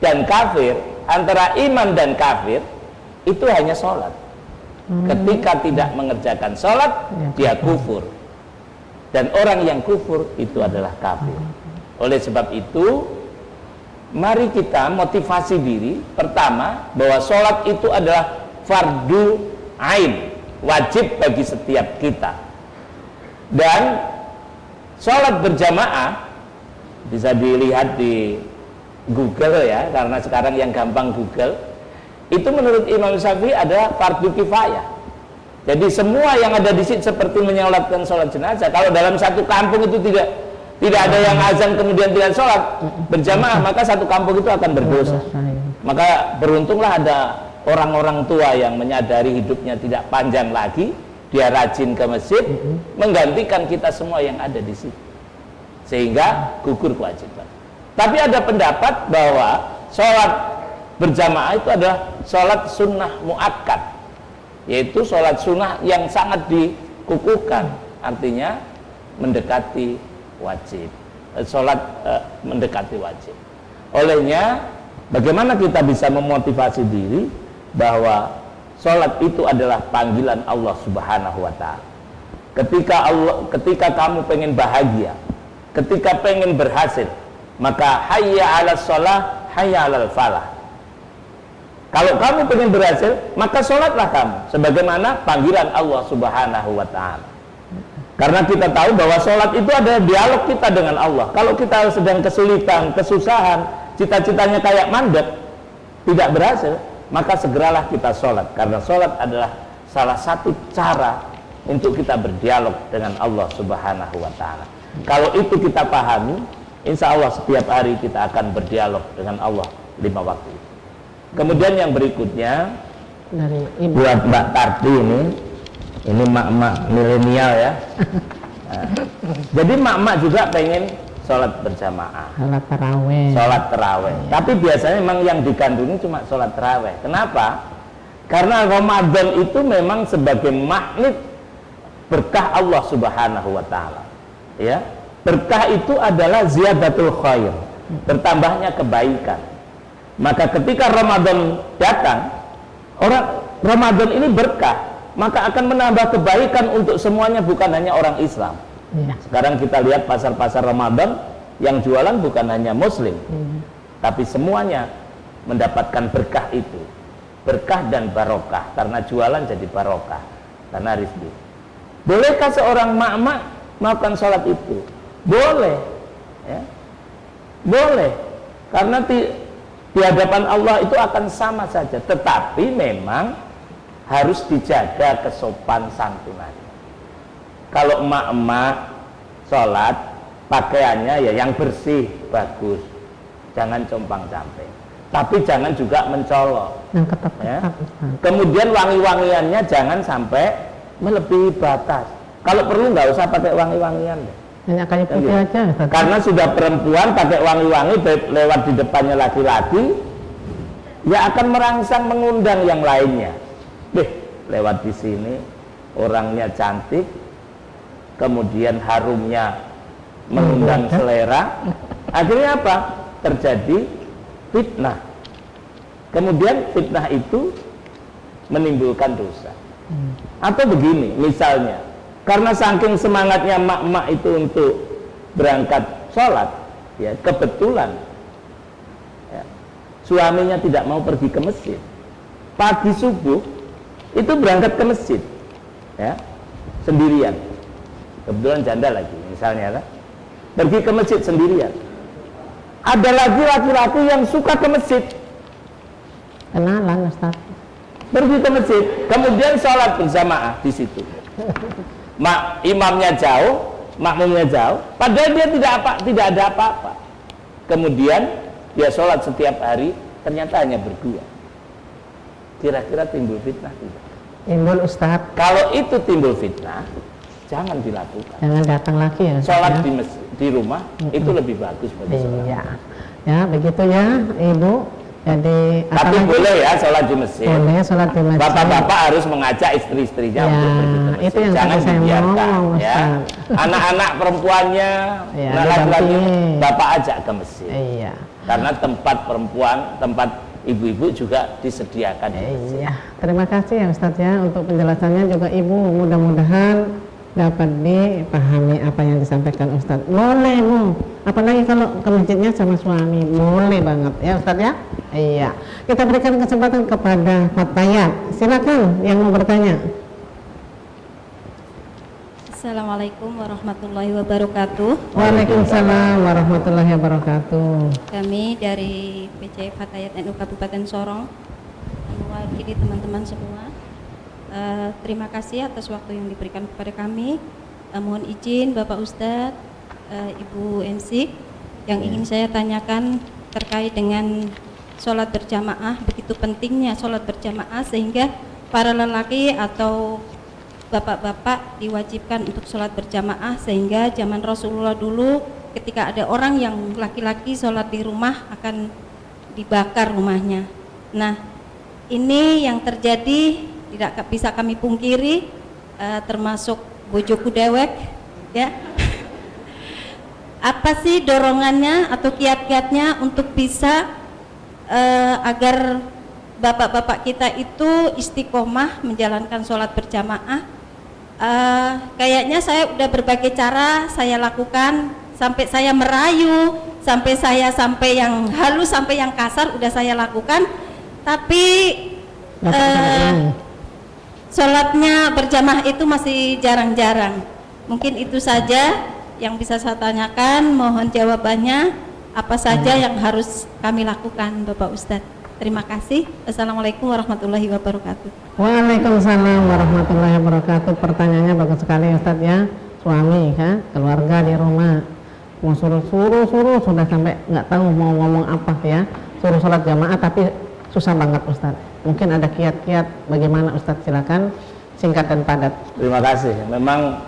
dan kafir, antara iman dan kafir, itu hanya sholat. Ketika tidak mengerjakan sholat, dia kufur. Dan orang yang kufur itu adalah kafir. Oleh sebab itu, mari kita motivasi diri. Pertama, bahwa sholat itu adalah fardu ain, wajib bagi setiap kita. Dan sholat berjamaah bisa dilihat di Google ya, karena sekarang yang gampang Google. Itu menurut Imam Syafi'i adalah fardu kifayah. Jadi semua yang ada di situ seperti menyolatkan sholat jenazah. Kalau dalam satu kampung itu tidak ada yang azan kemudian tidak sholat berjamaah, maka satu kampung itu akan berdosa. Maka beruntunglah ada orang-orang tua yang menyadari hidupnya tidak panjang lagi, dia rajin ke masjid, menggantikan kita semua yang ada di situ, sehingga gugur kewajiban. Tapi ada pendapat bahwa sholat berjamaah itu adalah sholat sunnah muakkad, yaitu sholat sunnah yang sangat dikukuhkan, artinya mendekati wajib, sholat mendekati wajib. Olehnya, bagaimana kita bisa memotivasi diri bahwa sholat itu adalah panggilan Allah Subhanahu wa Ta'ala. Ketika kamu pengen bahagia, ketika pengen berhasil, maka hayya 'alas shalah, hayya 'alal falah. Kalau kamu pengen berhasil, maka sholatlah kamu sebagaimana panggilan Allah Subhanahu wa ta'ala. Karena kita tahu bahwa sholat itu adalah dialog kita dengan Allah. Kalau kita sedang kesulitan, kesusahan, cita-citanya kayak mandek, tidak berhasil, maka segeralah kita sholat. Karena sholat adalah salah satu cara untuk kita berdialog dengan Allah Subhanahu wa ta'ala. Kalau itu kita pahami, insya Allah setiap hari kita akan berdialog dengan Allah 5 waktu. Kemudian yang berikutnya dari Ibu. buat Mbak Tardi ini mak-mak milenial ya. Nah, jadi mak-mak juga pengen sholat berjamaah, Sholat taraweh. sholat terawih. Tapi biasanya memang yang digandrungi cuma sholat terawih. Kenapa? Karena Ramadan itu memang sebagai magnet berkah Allah Subhanahu wa ta'ala. Ya, berkah itu adalah ziyadatul khair, bertambahnya kebaikan. Maka ketika Ramadan datang, orang Ramadan ini berkah, maka akan menambah kebaikan untuk semuanya, bukan hanya orang Islam. Iya. Sekarang kita lihat pasar-pasar Ramadan yang jualan bukan hanya Muslim, tapi semuanya mendapatkan berkah itu, berkah dan barokah, karena jualan jadi barokah, karena rizki. Bolehkah seorang mak-mak melakukan sholat itu? Boleh, ya. Boleh, karena di hadapan Allah itu akan sama saja, tetapi memang harus dijaga kesopan santunannya. Kalau emak-emak sholat, pakaiannya ya yang bersih, bagus, jangan compang-camping, tapi jangan juga mencolok, Yang ketat. ya. Kemudian wangi-wangiannya jangan sampai melebihi batas. Kalau perlu nggak usah pakai wangi-wangian deh. Hanya kayu putih aja, Ustaz. Karena sudah perempuan pakai wangi-wangi lewat di depannya laki-laki, ya akan merangsang mengundang yang lainnya. Lewat di sini orangnya cantik, kemudian harumnya mengundang selera. Akhirnya apa? Terjadi fitnah. Kemudian fitnah itu menimbulkan dosa. Atau begini, misalnya, karena saking semangatnya mak-mak itu untuk berangkat sholat, ya kebetulan ya, suaminya tidak mau pergi ke masjid. Pagi subuh itu berangkat ke masjid, ya, sendirian. Kebetulan janda lagi, misalnya, kan? Pergi ke masjid sendirian. Ada lagi laki-laki yang suka ke masjid, Kenalan, Ustaz. pergi ke masjid, kemudian sholat berjamaah di situ. Imamnya jauh, makmumnya jauh, padahal dia tidak ada apa-apa. Kemudian dia sholat setiap hari, ternyata hanya berdua. Kira-kira timbul fitnah tidak? Timbul, Ustaz. Kalau itu timbul fitnah, jangan dilakukan. Jangan datang lagi ya, Ustaz. Sholat ya? di rumah itu lebih bagus bagi sholat. Iya. Ya, begitu ya, Ibu. Jadi Tapi apalagi- boleh ya sholat di masjid. Boleh sholat di masjid. Bapak-bapak harus mengajak istri-istrinya Ya, untuk pergi ke masjid. itu yang Jangan tadi saya dibiarkan, ngomong, ya. Ustaz. Anak-anak perempuannya, Ya, anak laki-laki, didampingi. bapak ajak ke masjid. Iya. Karena tempat perempuan, tempat ibu-ibu juga disediakan di masjid. Iya. Terima kasih ya Ustaz ya untuk penjelasannya juga Ibu. Mudah-mudahan dapat dipahami apa yang disampaikan Ustaz. Boleh Bu, apalagi kalau ke masjidnya sama suami, boleh banget ya Ustaz ya. Iya. Kita berikan kesempatan kepada Fatayat. Silakan yang mau bertanya. Assalamualaikum warahmatullahi wabarakatuh. Waalaikumsalam warahmatullahi wabarakatuh. Kami dari PC Fatayat NU Kabupaten Sorong mewakili teman-teman semua. Terima kasih atas waktu yang diberikan kepada kami. Mohon izin Bapak Ustadz, Ibu MC, yang ingin saya tanyakan terkait dengan sholat berjamaah. Begitu pentingnya sholat berjamaah sehingga para lelaki atau bapak-bapak diwajibkan untuk sholat berjamaah, sehingga zaman Rasulullah dulu ketika ada orang yang laki-laki sholat di rumah akan dibakar rumahnya. Nah, ini yang terjadi tidak bisa kami pungkiri, termasuk bojoku dewek, ya. Apa sih dorongannya atau kiat-kiatnya untuk bisa agar bapak-bapak kita itu istiqomah menjalankan sholat berjamaah? Kayaknya saya udah berbagai cara saya lakukan. sampai saya merayu, sampai yang halus, sampai yang kasar udah saya lakukan, tapi sholatnya berjamaah itu masih jarang-jarang. Mungkin itu saja yang bisa saya tanyakan, mohon jawabannya apa saja yang harus kami lakukan Bapak Ustadz. Terima kasih. Assalamualaikum warahmatullahi wabarakatuh. Waalaikumsalam warahmatullahi wabarakatuh. Pertanyaannya bagus sekali Ustadz ya. Suami kan, keluarga di rumah mau suruh sudah sampai nggak tahu mau ngomong apa ya, suruh sholat jamaah tapi susah banget Ustadz. Mungkin ada kiat-kiat bagaimana Ustadz, silakan singkat dan padat. Terima kasih. Memang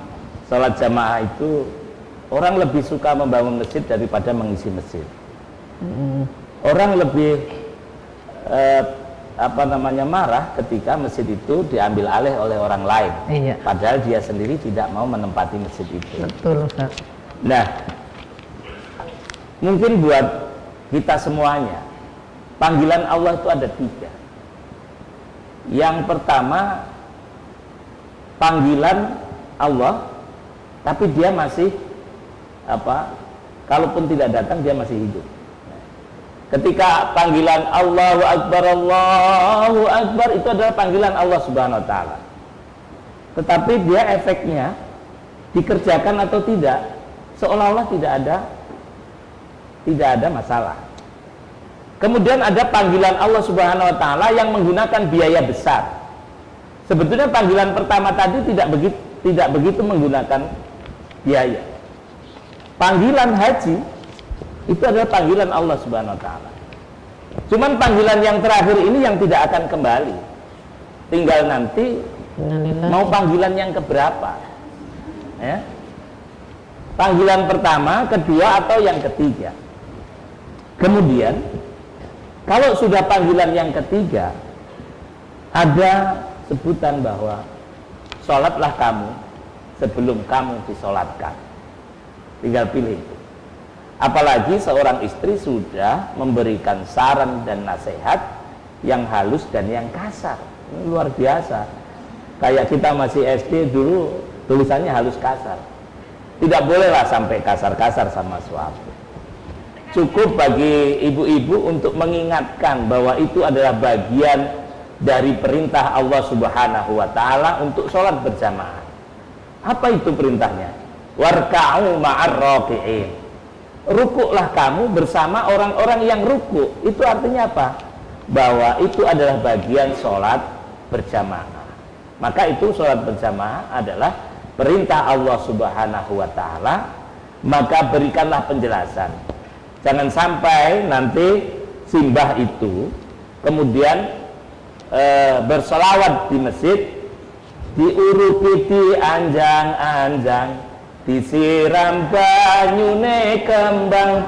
sholat jamaah itu orang lebih suka membangun masjid daripada mengisi masjid. Orang lebih marah ketika masjid itu diambil alih oleh orang lain. Iya. Padahal dia sendiri tidak mau menempati masjid itu. Betul Ustaz. Nah, mungkin buat kita semuanya, panggilan Allah itu ada 3. Yang pertama, panggilan Allah, tapi dia masih kalaupun tidak datang dia masih hidup. Ketika panggilan Allahu Akbar itu adalah panggilan Allah Subhanahu wa taala. Tetapi dia efeknya dikerjakan atau tidak, seolah-olah tidak ada masalah. Kemudian ada panggilan Allah Subhanahu wa taala yang menggunakan biaya besar. Sebetulnya panggilan pertama tadi tidak begitu menggunakan biaya. Panggilan haji itu adalah panggilan Allah Subhanahu wa taala. Cuman panggilan yang terakhir ini yang tidak akan kembali. Tinggal nanti mau panggilan yang keberapa. Ya. Panggilan pertama, kedua atau yang ketiga. Kemudian kalau sudah panggilan yang ketiga, ada sebutan bahwa sholatlah kamu sebelum kamu disolatkan. Tinggal pilih itu. Apalagi seorang istri sudah memberikan saran dan nasihat yang halus dan yang kasar. Ini luar biasa. Kayak kita masih SD dulu tulisannya halus kasar. Tidak bolehlah sampai kasar-kasar sama suami. Cukup bagi ibu-ibu untuk mengingatkan bahwa itu adalah bagian dari perintah Allah Subhanahu wa taala untuk sholat berjamaah. Apa itu perintahnya? Warka'u ma'ar raki'in. Rukuklah kamu bersama orang-orang yang rukuk. Itu artinya apa? Bahwa itu adalah bagian sholat berjamaah. Maka itu sholat berjamaah adalah perintah Allah Subhanahu wa taala. Maka berikanlah penjelasan. Jangan sampai nanti simbah itu kemudian bersolawat di masjid, diurupi di anjang-anjang, disiram banyune kembang.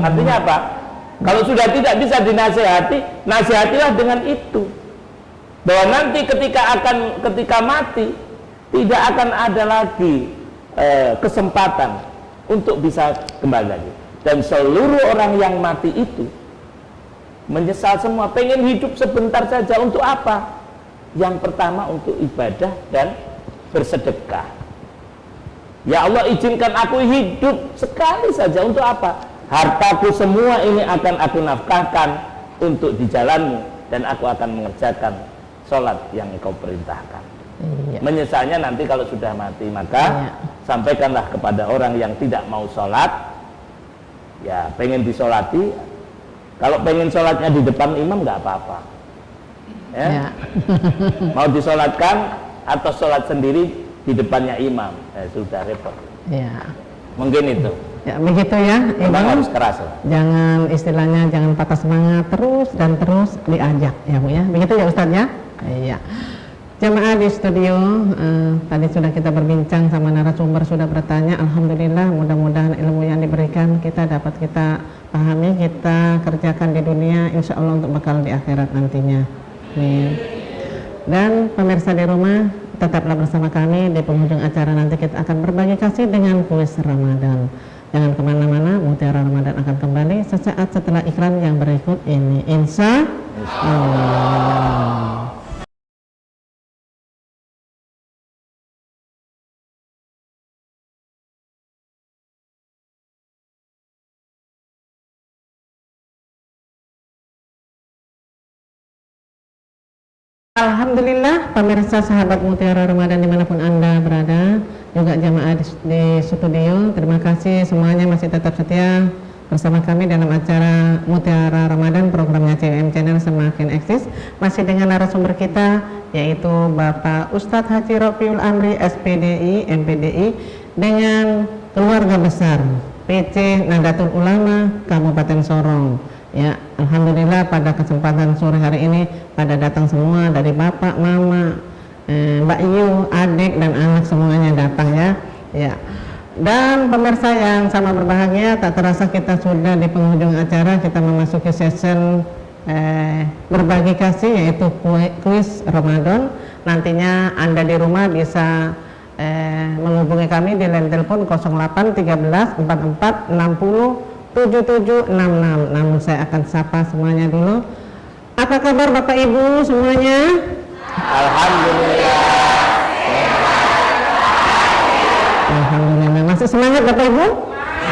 Artinya apa? Kalau sudah tidak bisa dinasihati, nasihatilah dengan itu. Bahwa nanti ketika mati tidak akan ada lagi kesempatan untuk bisa kembali lagi. Dan seluruh orang yang mati itu menyesal semua, pengen hidup sebentar saja. Untuk apa? Yang pertama untuk ibadah dan bersedekah. Ya Allah, izinkan aku hidup sekali saja. Untuk apa? Hartaku semua ini akan aku nafkahkan untuk di jalanmu, dan aku akan mengerjakan sholat yang engkau perintahkan. Iya. Menyesalnya nanti kalau sudah mati. Maka sampaikanlah kepada orang yang tidak mau sholat, ya pengen disolati. Kalau pengen sholatnya di depan imam nggak apa-apa. Ya. Mau disolatkan atau sholat sendiri di depannya imam, sudah repot. Ya. Mungkin itu. Ya begitu ya. Memang harus keras lah. Jangan istilahnya jangan patah semangat, terus diajak ya Bu ya. Begitu ya Ustadz ya. Iya. Jamaah di studio tadi sudah kita berbincang sama narasumber, sudah bertanya. Alhamdulillah, mudah-mudahan ilmu yang diberikan dapat kita pahami, kita kerjakan di dunia, insya Allah untuk bekal di akhirat nantinya. Amin. Dan pemirsa di rumah, tetaplah bersama kami. Di penghujung acara nanti kita akan berbagi kasih dengan kuis Ramadan. Jangan kemana-mana, Mutiara Ramadan akan kembali sesaat setelah iklan yang berikut ini, insya Allah. Alhamdulillah pemirsa sahabat Mutiara Ramadan dimanapun Anda berada, juga jamaah di studio, terima kasih semuanya masih tetap setia bersama kami dalam acara Mutiara Ramadan, programnya CWM Channel semakin eksis. Masih dengan narasumber kita yaitu Bapak Ustadz Haji Rofiul Amri SPDI MPDI dengan keluarga besar PC Nahdlatul Ulama Kabupaten Sorong. Ya, alhamdulillah pada kesempatan sore hari ini pada datang semua dari bapak, mama, Mbak Yu, adik dan anak semuanya datang ya. Ya. Dan pemirsa yang sama berbahagia, tak terasa kita sudah di penghujung acara, kita memasuki session berbagi kasih yaitu kuis Ramadan. Nantinya Anda di rumah bisa menghubungi kami di line telepon 08 13 44 60 7766. Namun saya akan sapa semuanya dulu. Apa kabar Bapak Ibu semuanya? Alhamdulillah. Alhamdulillah. Masih semangat Bapak Ibu?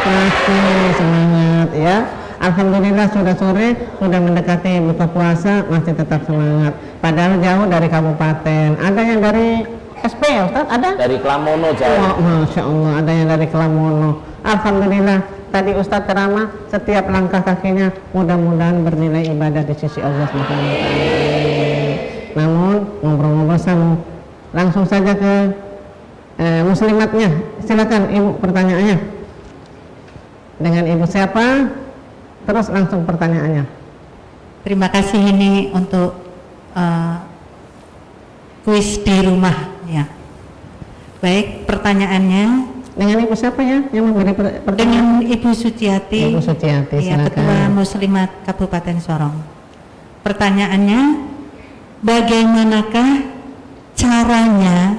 Masih semangat ya. Alhamdulillah sudah sore, sudah mendekati buka puasa, masih tetap semangat. Padahal jauh dari kabupaten. Ada yang dari SP ya Ustaz? Ada? Dari Klamono jauh. Oh, Masya Allah, ada yang dari Klamono. Alhamdulillah. Tadi Ustadz ceramah, setiap langkah kakinya mudah-mudahan bernilai ibadah di sisi Allah SWT. Namun ngobrol-ngobrol sama, langsung saja ke muslimatnya. Silakan Ibu pertanyaannya. Dengan Ibu siapa? Terus langsung pertanyaannya. Terima kasih ini untuk kuis di rumah ya. Baik, pertanyaannya dengan Ibu siapa ya yang memberi pertanyaan? Dengan Ibu Suciati. Ibu Suciati, ya, silakan. Ketua Muslimat Kabupaten Sorong. Pertanyaannya, bagaimanakah caranya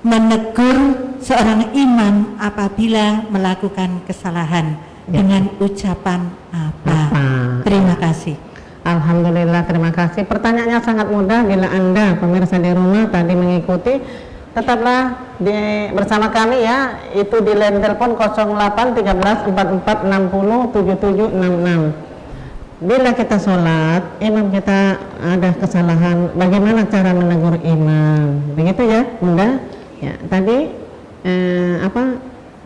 menegur seorang imam apabila melakukan kesalahan ya. Dengan ucapan apa? Terima kasih. Alhamdulillah, terima kasih. Pertanyaannya sangat mudah. Bila Anda pemirsa di rumah tadi mengikuti, tetaplah bersama kami ya, itu di line telepon 08 13 44 60 7766. Bila kita sholat, imam kita ada kesalahan, bagaimana cara menegur imam? Begitu ya, Bunda? Ya, tadi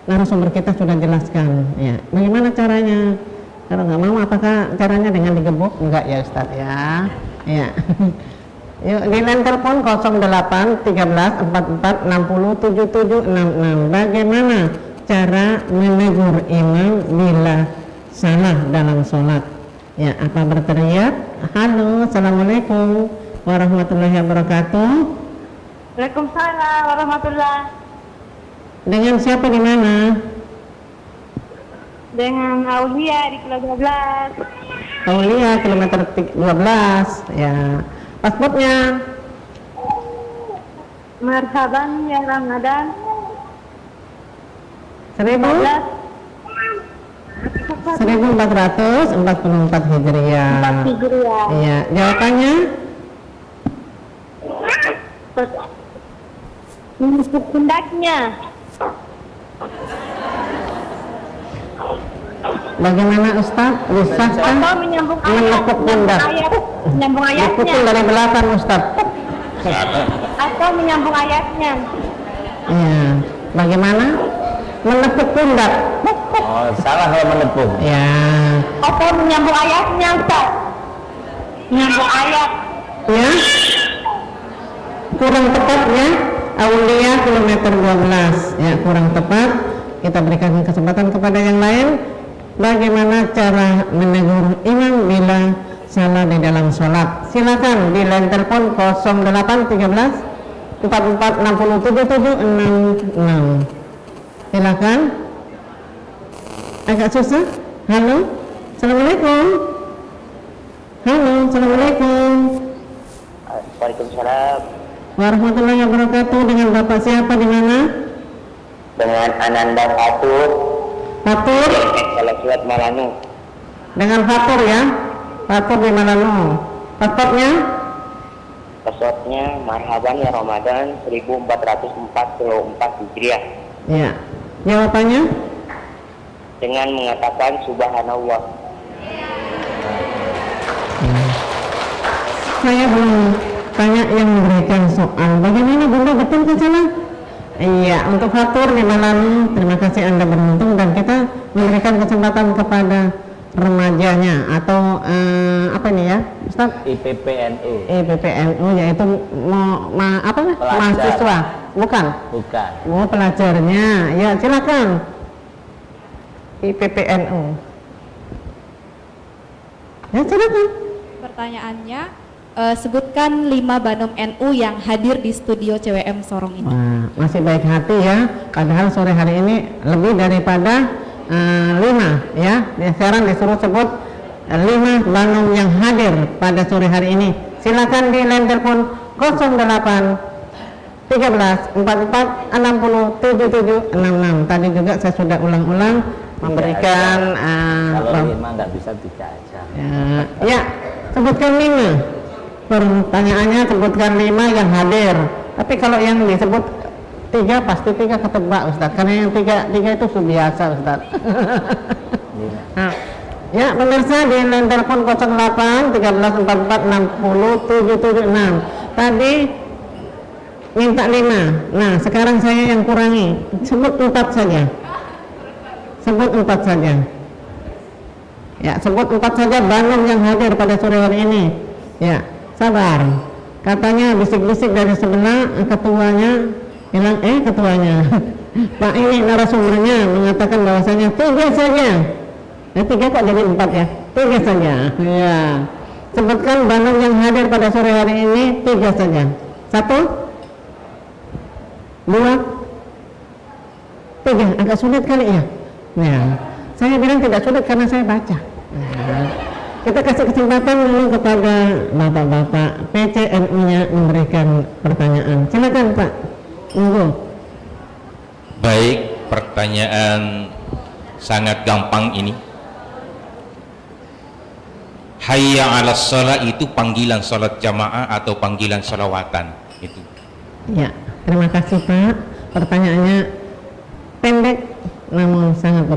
narasumber kita sudah jelaskan ya. Bagaimana caranya? Kalau nggak mau, apakah caranya dengan digebuk? Enggak ya Ustadz ya. Ya. Yuk, di line telepon 08 13 44 60 7766. Bagaimana cara menegur imam bila salah dalam sholat? Ya, apa berteriak? Halo, assalamualaikum warahmatullahi wabarakatuh. Waalaikumsalam warahmatullahi. Dengan siapa di mana? Dengan Aulia di kilometer 12. Aulia kilometer 12 ya. Pasportnya? Marhaban ya Ramadan 1444 Hijriah. 4 Hijriah. Iya, jawabannya? Menepuk pundaknya. Bagaimana Ustaz? Bisakah Atau menyambung menepuk pundak? Menyambung ayatnya. Dipukul dari belakang Ustaz. Atau menyambung ayatnya. Iya. Bagaimana? Menepuk pundak. Oh, salah kalau menepuk. Ya. Atau menyambung ayatnya Ustaz. Menyambung ayat. Ya. Kurang tepatnya Aulia kilometer 12. Ya, kurang tepat. Kita berikan kesempatan kepada yang lain. Bagaimana cara menegur imam bila salah di dalam sholat? Silakan di line telepon 08 13 44 60 7766. Silakan. Agak susah. Halo, assalamualaikum. Halo, assalamualaikum. Waalaikumsalam. Warahmatullahi wabarakatuh. Dengan Bapak siapa di mana? Dengan Ananda Fatur. Fatur? Salasiwat Malanu. Dengan Fatur ya? Fatur di Malanu. Pasportnya? Pasportnya Marhaban ya Ramadan 1444 Hijriah. Ya. Jawabannya? Dengan mengatakan Subhanallah. Saya belum tanya yang memberikan soal. Bagaimana Bunda, betul ke sana? Iya, untuk faktur 5 lalu, terima kasih Anda beruntung, dan kita memberikan kesempatan kepada remajanya atau apa ini ya, Ustaz? IPPNU. IPPNU, yaitu mahasiswa, bukan? Bukan. Oh, pelajarnya. Ya, silakan. IPPNU. Ya, silakan. Pertanyaannya, sebutkan 5 Banom NU yang hadir di studio CWM Sorong ini. Wah, masih baik hati ya. Padahal sore hari ini lebih daripada 5 ya. Sekarang disuruh sebut 5 Banom yang hadir pada sore hari ini. Silakan di line telepon 08 13 44 60 77 66. Tadi juga saya sudah ulang-ulang memberikan kalau 5 nggak bisa 3 aja. Ya, sebutkan 5. Pertanyaannya sebutkan 5 yang hadir. Tapi kalau yang disebut 3 pasti 3 ketebak Ustaz. Karena yang 3 itu biasa Ustaz. Nah, ya pemirsa di line telepon 08 13 44 60 776. Tadi minta 5. Nah, sekarang saya yang kurangi. Sebut 4 saja. Sebut 4 saja. Ya, sebut 4 saja Banom yang hadir pada sore hari ini. Ya, sabar. Katanya bisik-bisik dari sebelah, ketuanya bilang, ketuanya Pak ini narasumbernya mengatakan bahwasanya 3 saja. 3 kok jadi 4 ya? 3 saja. Ya. Sebutkan Banom yang hadir pada sore hari ini 3 saja. 1 2 3. Agak sulit kali ya? Ya. Saya bilang tidak sulit karena saya baca. Kita kasih kesempatan dulu kepada bapak-bapak PCNU-nya memberikan pertanyaan. Silakan Pak. Tunggu. Baik, pertanyaan sangat gampang ini. Hayya 'alas shalah itu panggilan salat jamaah atau panggilan salawatan itu. Ya, terima kasih Pak. Pertanyaannya pendek namun sangat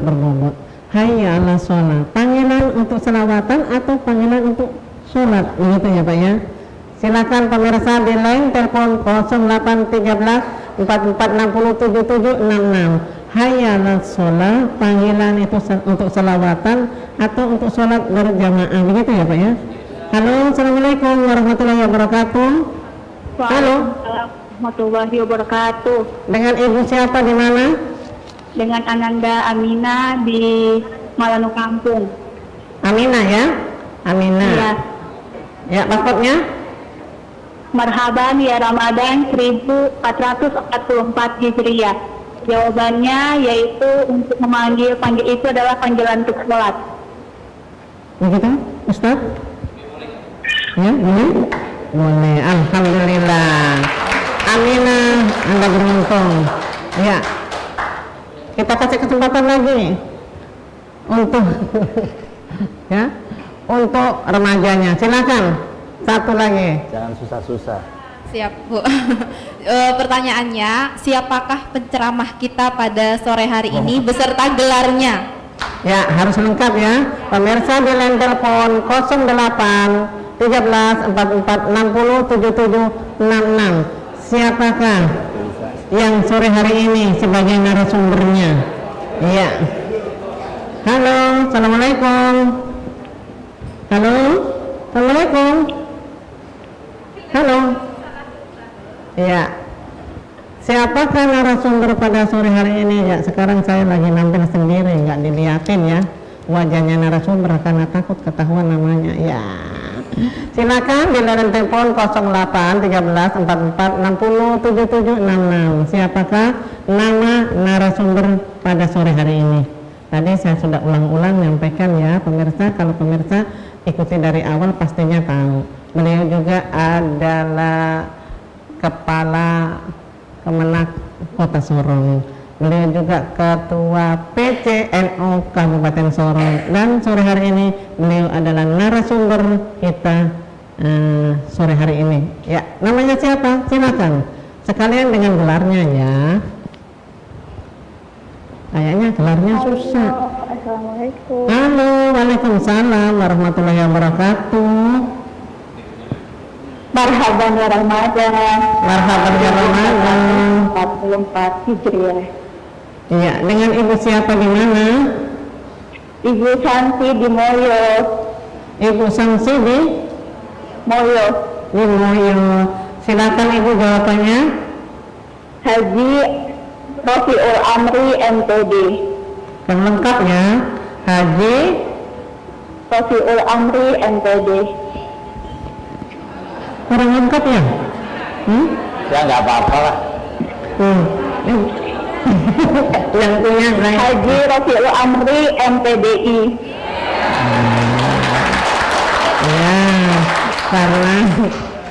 berbobot. Hayya 'alas shalah, panggilan untuk selawatan atau panggilan untuk sholat, begitu ya Pak ya. Silakan pemirsa di line telepon 0813 4460 7766. Hayya 'alas shalah, panggilan itu untuk selawatan atau untuk sholat berjamaah, begitu ya Pak ya. Halo, assalamualaikum warahmatullahi wabarakatuh. Halo. Warahmatullahi wabarakatuh. Dengan ibu siapa di mana? Dengan Ananda Amina di Malanu Kampung. Amina ya? Amina. Iya. Ya, paspornya? Marhaban ya Ramadan 1444 Hijriah. Jawabannya yaitu untuk panggil itu adalah panggilan untuk sholat. Begitu, Ustaz? Ya, boleh? Boleh, alhamdulillah. Amina, Anda beruntung. Ya. Kita kasih kesempatan lagi untuk ya, untuk remajanya. Silakan. Satu lagi. Jangan susah-susah. Siap Bu. Pertanyaannya, siapakah penceramah kita pada sore hari ini beserta gelarnya? Ya, harus lengkap ya. Pemirsa di line telepon 08 13 44 60 7766. Siapakah yang sore hari ini sebagai narasumbernya? Iya. Halo, assalamualaikum. Halo, assalamualaikum. Halo. Iya. Siapakah narasumber pada sore hari ini? Ya, sekarang saya lagi nampil sendiri, nggak dilihatin ya wajahnya narasumber karena takut ketahuan namanya. Ya. Silakan di line telepon 08 13 44 60 7766. Siapakah nama narasumber pada sore hari ini? Tadi saya sudah ulang-ulang menyampaikan ya pemirsa. Kalau pemirsa ikuti dari awal pastinya tahu. Beliau juga adalah Kepala Kemenak Kota Sorong. Beliau juga Ketua PCNU Kabupaten Sorong, dan sore hari ini beliau adalah narasumber kita sore hari ini. Ya, namanya siapa? Silakan. Sekalian dengan gelarnya ya. Kayaknya gelarnya susah. Assalamualaikum. Halo, waalaikumsalam warahmatullahi wabarakatuh. Marhaban ya Ramadan. Marhaban ya Ramadan. 44 Hijriah. Iya, dengan Ibu siapa di mana? Ibu Santi di Moyo. Ibu Santi di Moyo. Di Moyo. Silakan Ibu jawabannya. Haji Rafiul Amri MTD. Yang lengkapnya Haji Rafiul Amri MTD. Kurang lengkap ya? Ya nggak apa-apa lah. Yang punya Haji Rafiul Amri MTDI. Ya,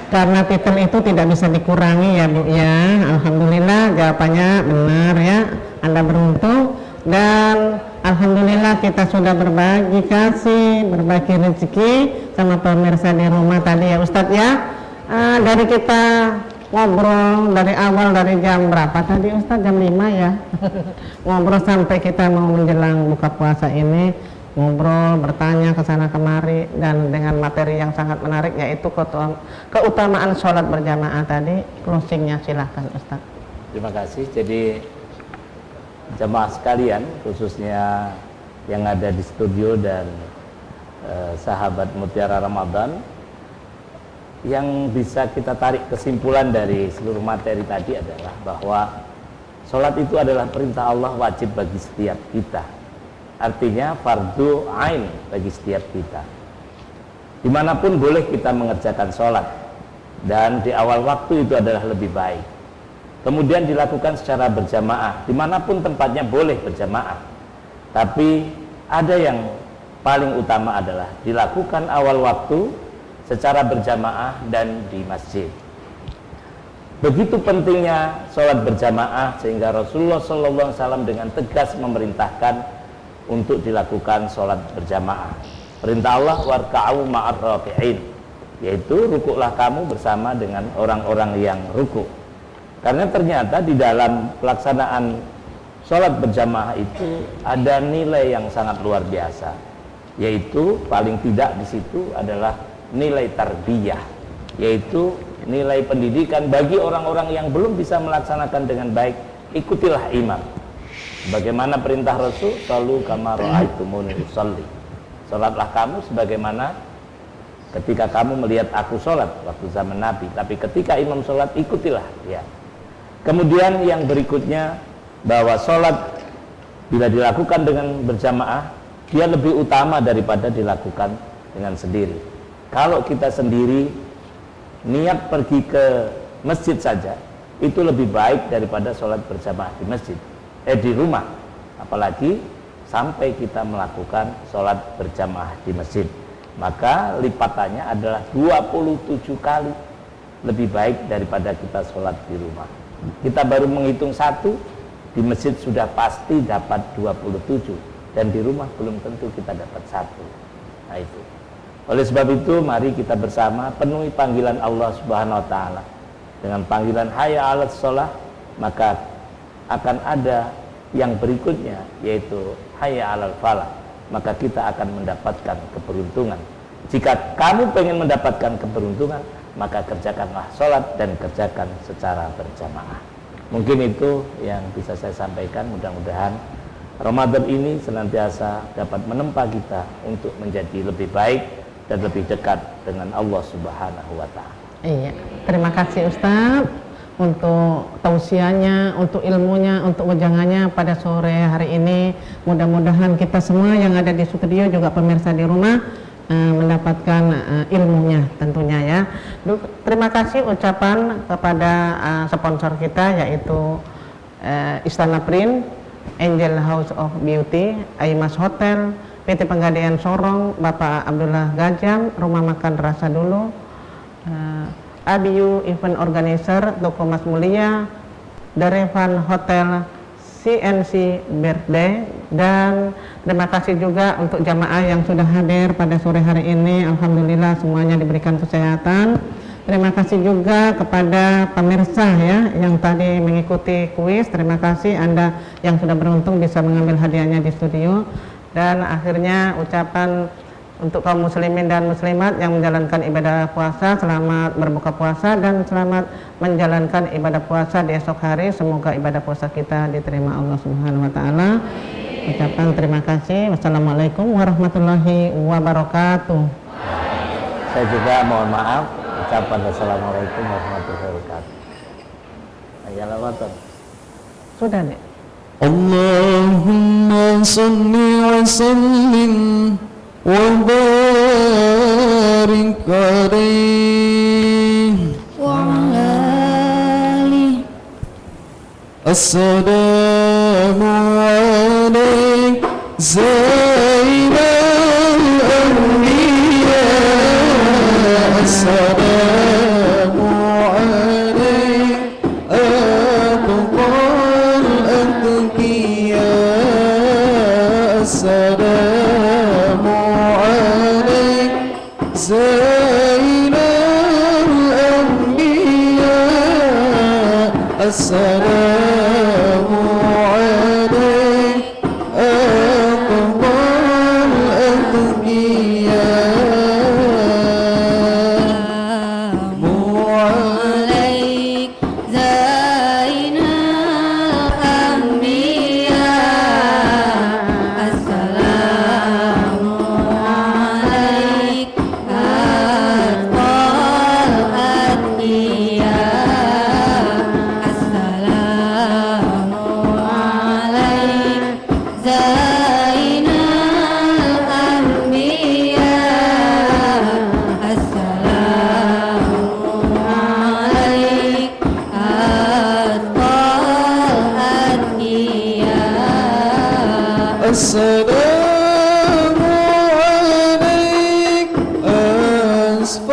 karena titel itu tidak bisa dikurangi ya Bu ya. Alhamdulillah jawabannya benar ya. Anda beruntung dan alhamdulillah kita sudah berbagi kasih, berbagi rezeki sama pemirsa di rumah tadi ya Ustadz ya. Dari kita ngobrol dari awal dari jam berapa tadi Ustadz? Jam 5 ya. Ngobrol sampai kita mau menjelang buka puasa ini, ngobrol, bertanya ke sana kemari dan dengan materi yang sangat menarik yaitu keutamaan sholat berjamaah tadi. Closingnya silahkan Ustadz. Terima kasih. Jadi jamaah sekalian, khususnya yang ada di studio dan sahabat Mutiara Ramadan, yang bisa kita tarik kesimpulan dari seluruh materi tadi adalah bahwa sholat itu adalah perintah Allah wajib bagi setiap kita. Artinya fardu ain bagi setiap kita. Dimanapun boleh kita mengerjakan sholat, dan di awal waktu itu adalah lebih baik. Kemudian dilakukan secara berjamaah, dimanapun tempatnya boleh berjamaah. Tapi ada yang paling utama adalah dilakukan awal waktu secara berjamaah dan di masjid. Begitu pentingnya sholat berjamaah sehingga Rasulullah SAW dengan tegas memerintahkan untuk dilakukan sholat berjamaah. Perintah Allah warka'u ma'ar raki'in, yaitu rukuklah kamu bersama dengan orang-orang yang rukuk. Karena ternyata di dalam pelaksanaan sholat berjamaah itu ada nilai yang sangat luar biasa, yaitu paling tidak di situ adalah nilai tarbiyah, yaitu nilai pendidikan bagi orang-orang yang belum bisa melaksanakan dengan baik. Ikutilah imam, bagaimana perintah Rasul, shallu kama ra'aitumuni usolli, sholatlah kamu sebagaimana ketika kamu melihat aku sholat waktu zaman Nabi. Tapi ketika imam sholat, ikutilah ya. Kemudian yang berikutnya, bahwa sholat bila dilakukan dengan berjamaah, dia lebih utama daripada dilakukan dengan sendiri. Kalau kita sendiri niat pergi ke masjid saja, itu lebih baik daripada sholat berjamaah di masjid, di rumah. Apalagi sampai kita melakukan sholat berjamaah di masjid, maka lipatannya adalah 27 kali lebih baik daripada kita sholat di rumah. Kita baru menghitung 1, di masjid sudah pasti dapat 27, dan di rumah belum tentu kita dapat 1. Nah itu. Oleh sebab itu, mari kita bersama penuhi panggilan Allah Subhanahu wa Ta'ala dengan panggilan hayya 'alas shalah, maka akan ada yang berikutnya, yaitu hayya 'alal falah, maka kita akan mendapatkan keberuntungan. Jika kamu pengen mendapatkan keberuntungan, maka kerjakanlah sholat dan kerjakan secara berjamaah. Mungkin itu yang bisa saya sampaikan. Mudah-mudahan Ramadan ini senantiasa dapat menempa kita untuk menjadi lebih baik dan lebih dekat dengan Allah Subhanahu wa Ta'ala. Iya, terima kasih Ustadz untuk tausiahnya, untuk ilmunya, untuk wejangannya pada sore hari ini. Mudah-mudahan kita semua yang ada di studio juga pemirsa di rumah mendapatkan ilmunya tentunya ya. Terima kasih ucapan kepada sponsor kita yaitu Istana Print, Angel House of Beauty, Aimas Hotel, PT Pegadaian Sorong, Bapak Abdullah Gajam, Rumah Makan Rasa Dulu, ABU Event Organizer, Toko Mas Mulia, Darevan Hotel, CNC Birthday, dan terima kasih juga untuk jamaah yang sudah hadir pada sore hari ini. Alhamdulillah semuanya diberikan kesehatan. Terima kasih juga kepada pemirsa ya yang tadi mengikuti kuis. Terima kasih Anda yang sudah beruntung bisa mengambil hadiahnya di studio. Dan akhirnya ucapan Untuk kaum muslimin dan muslimat yang menjalankan ibadah puasa, selamat berbuka puasa dan selamat menjalankan ibadah puasa di esok hari. Semoga ibadah puasa kita diterima Allah Subhanahu wa taala. Ucapan terima kasih. Wassalamualaikum warahmatullahi wabarakatuh. Saya juga mohon maaf, ucapan wassalamualaikum warahmatullahi wabarakatuh. Ayalawaton. Sudah nih. Allahumma salli wa sallim wa barik alaihi wa alihi. Assalamu alaikum Zainal Anbiya. Assalamu alaikum Abqal Anbiya. Assalamu alaikum Zainal Anbiya. Assalamu alaikum Abqal Anbiya. Assalamu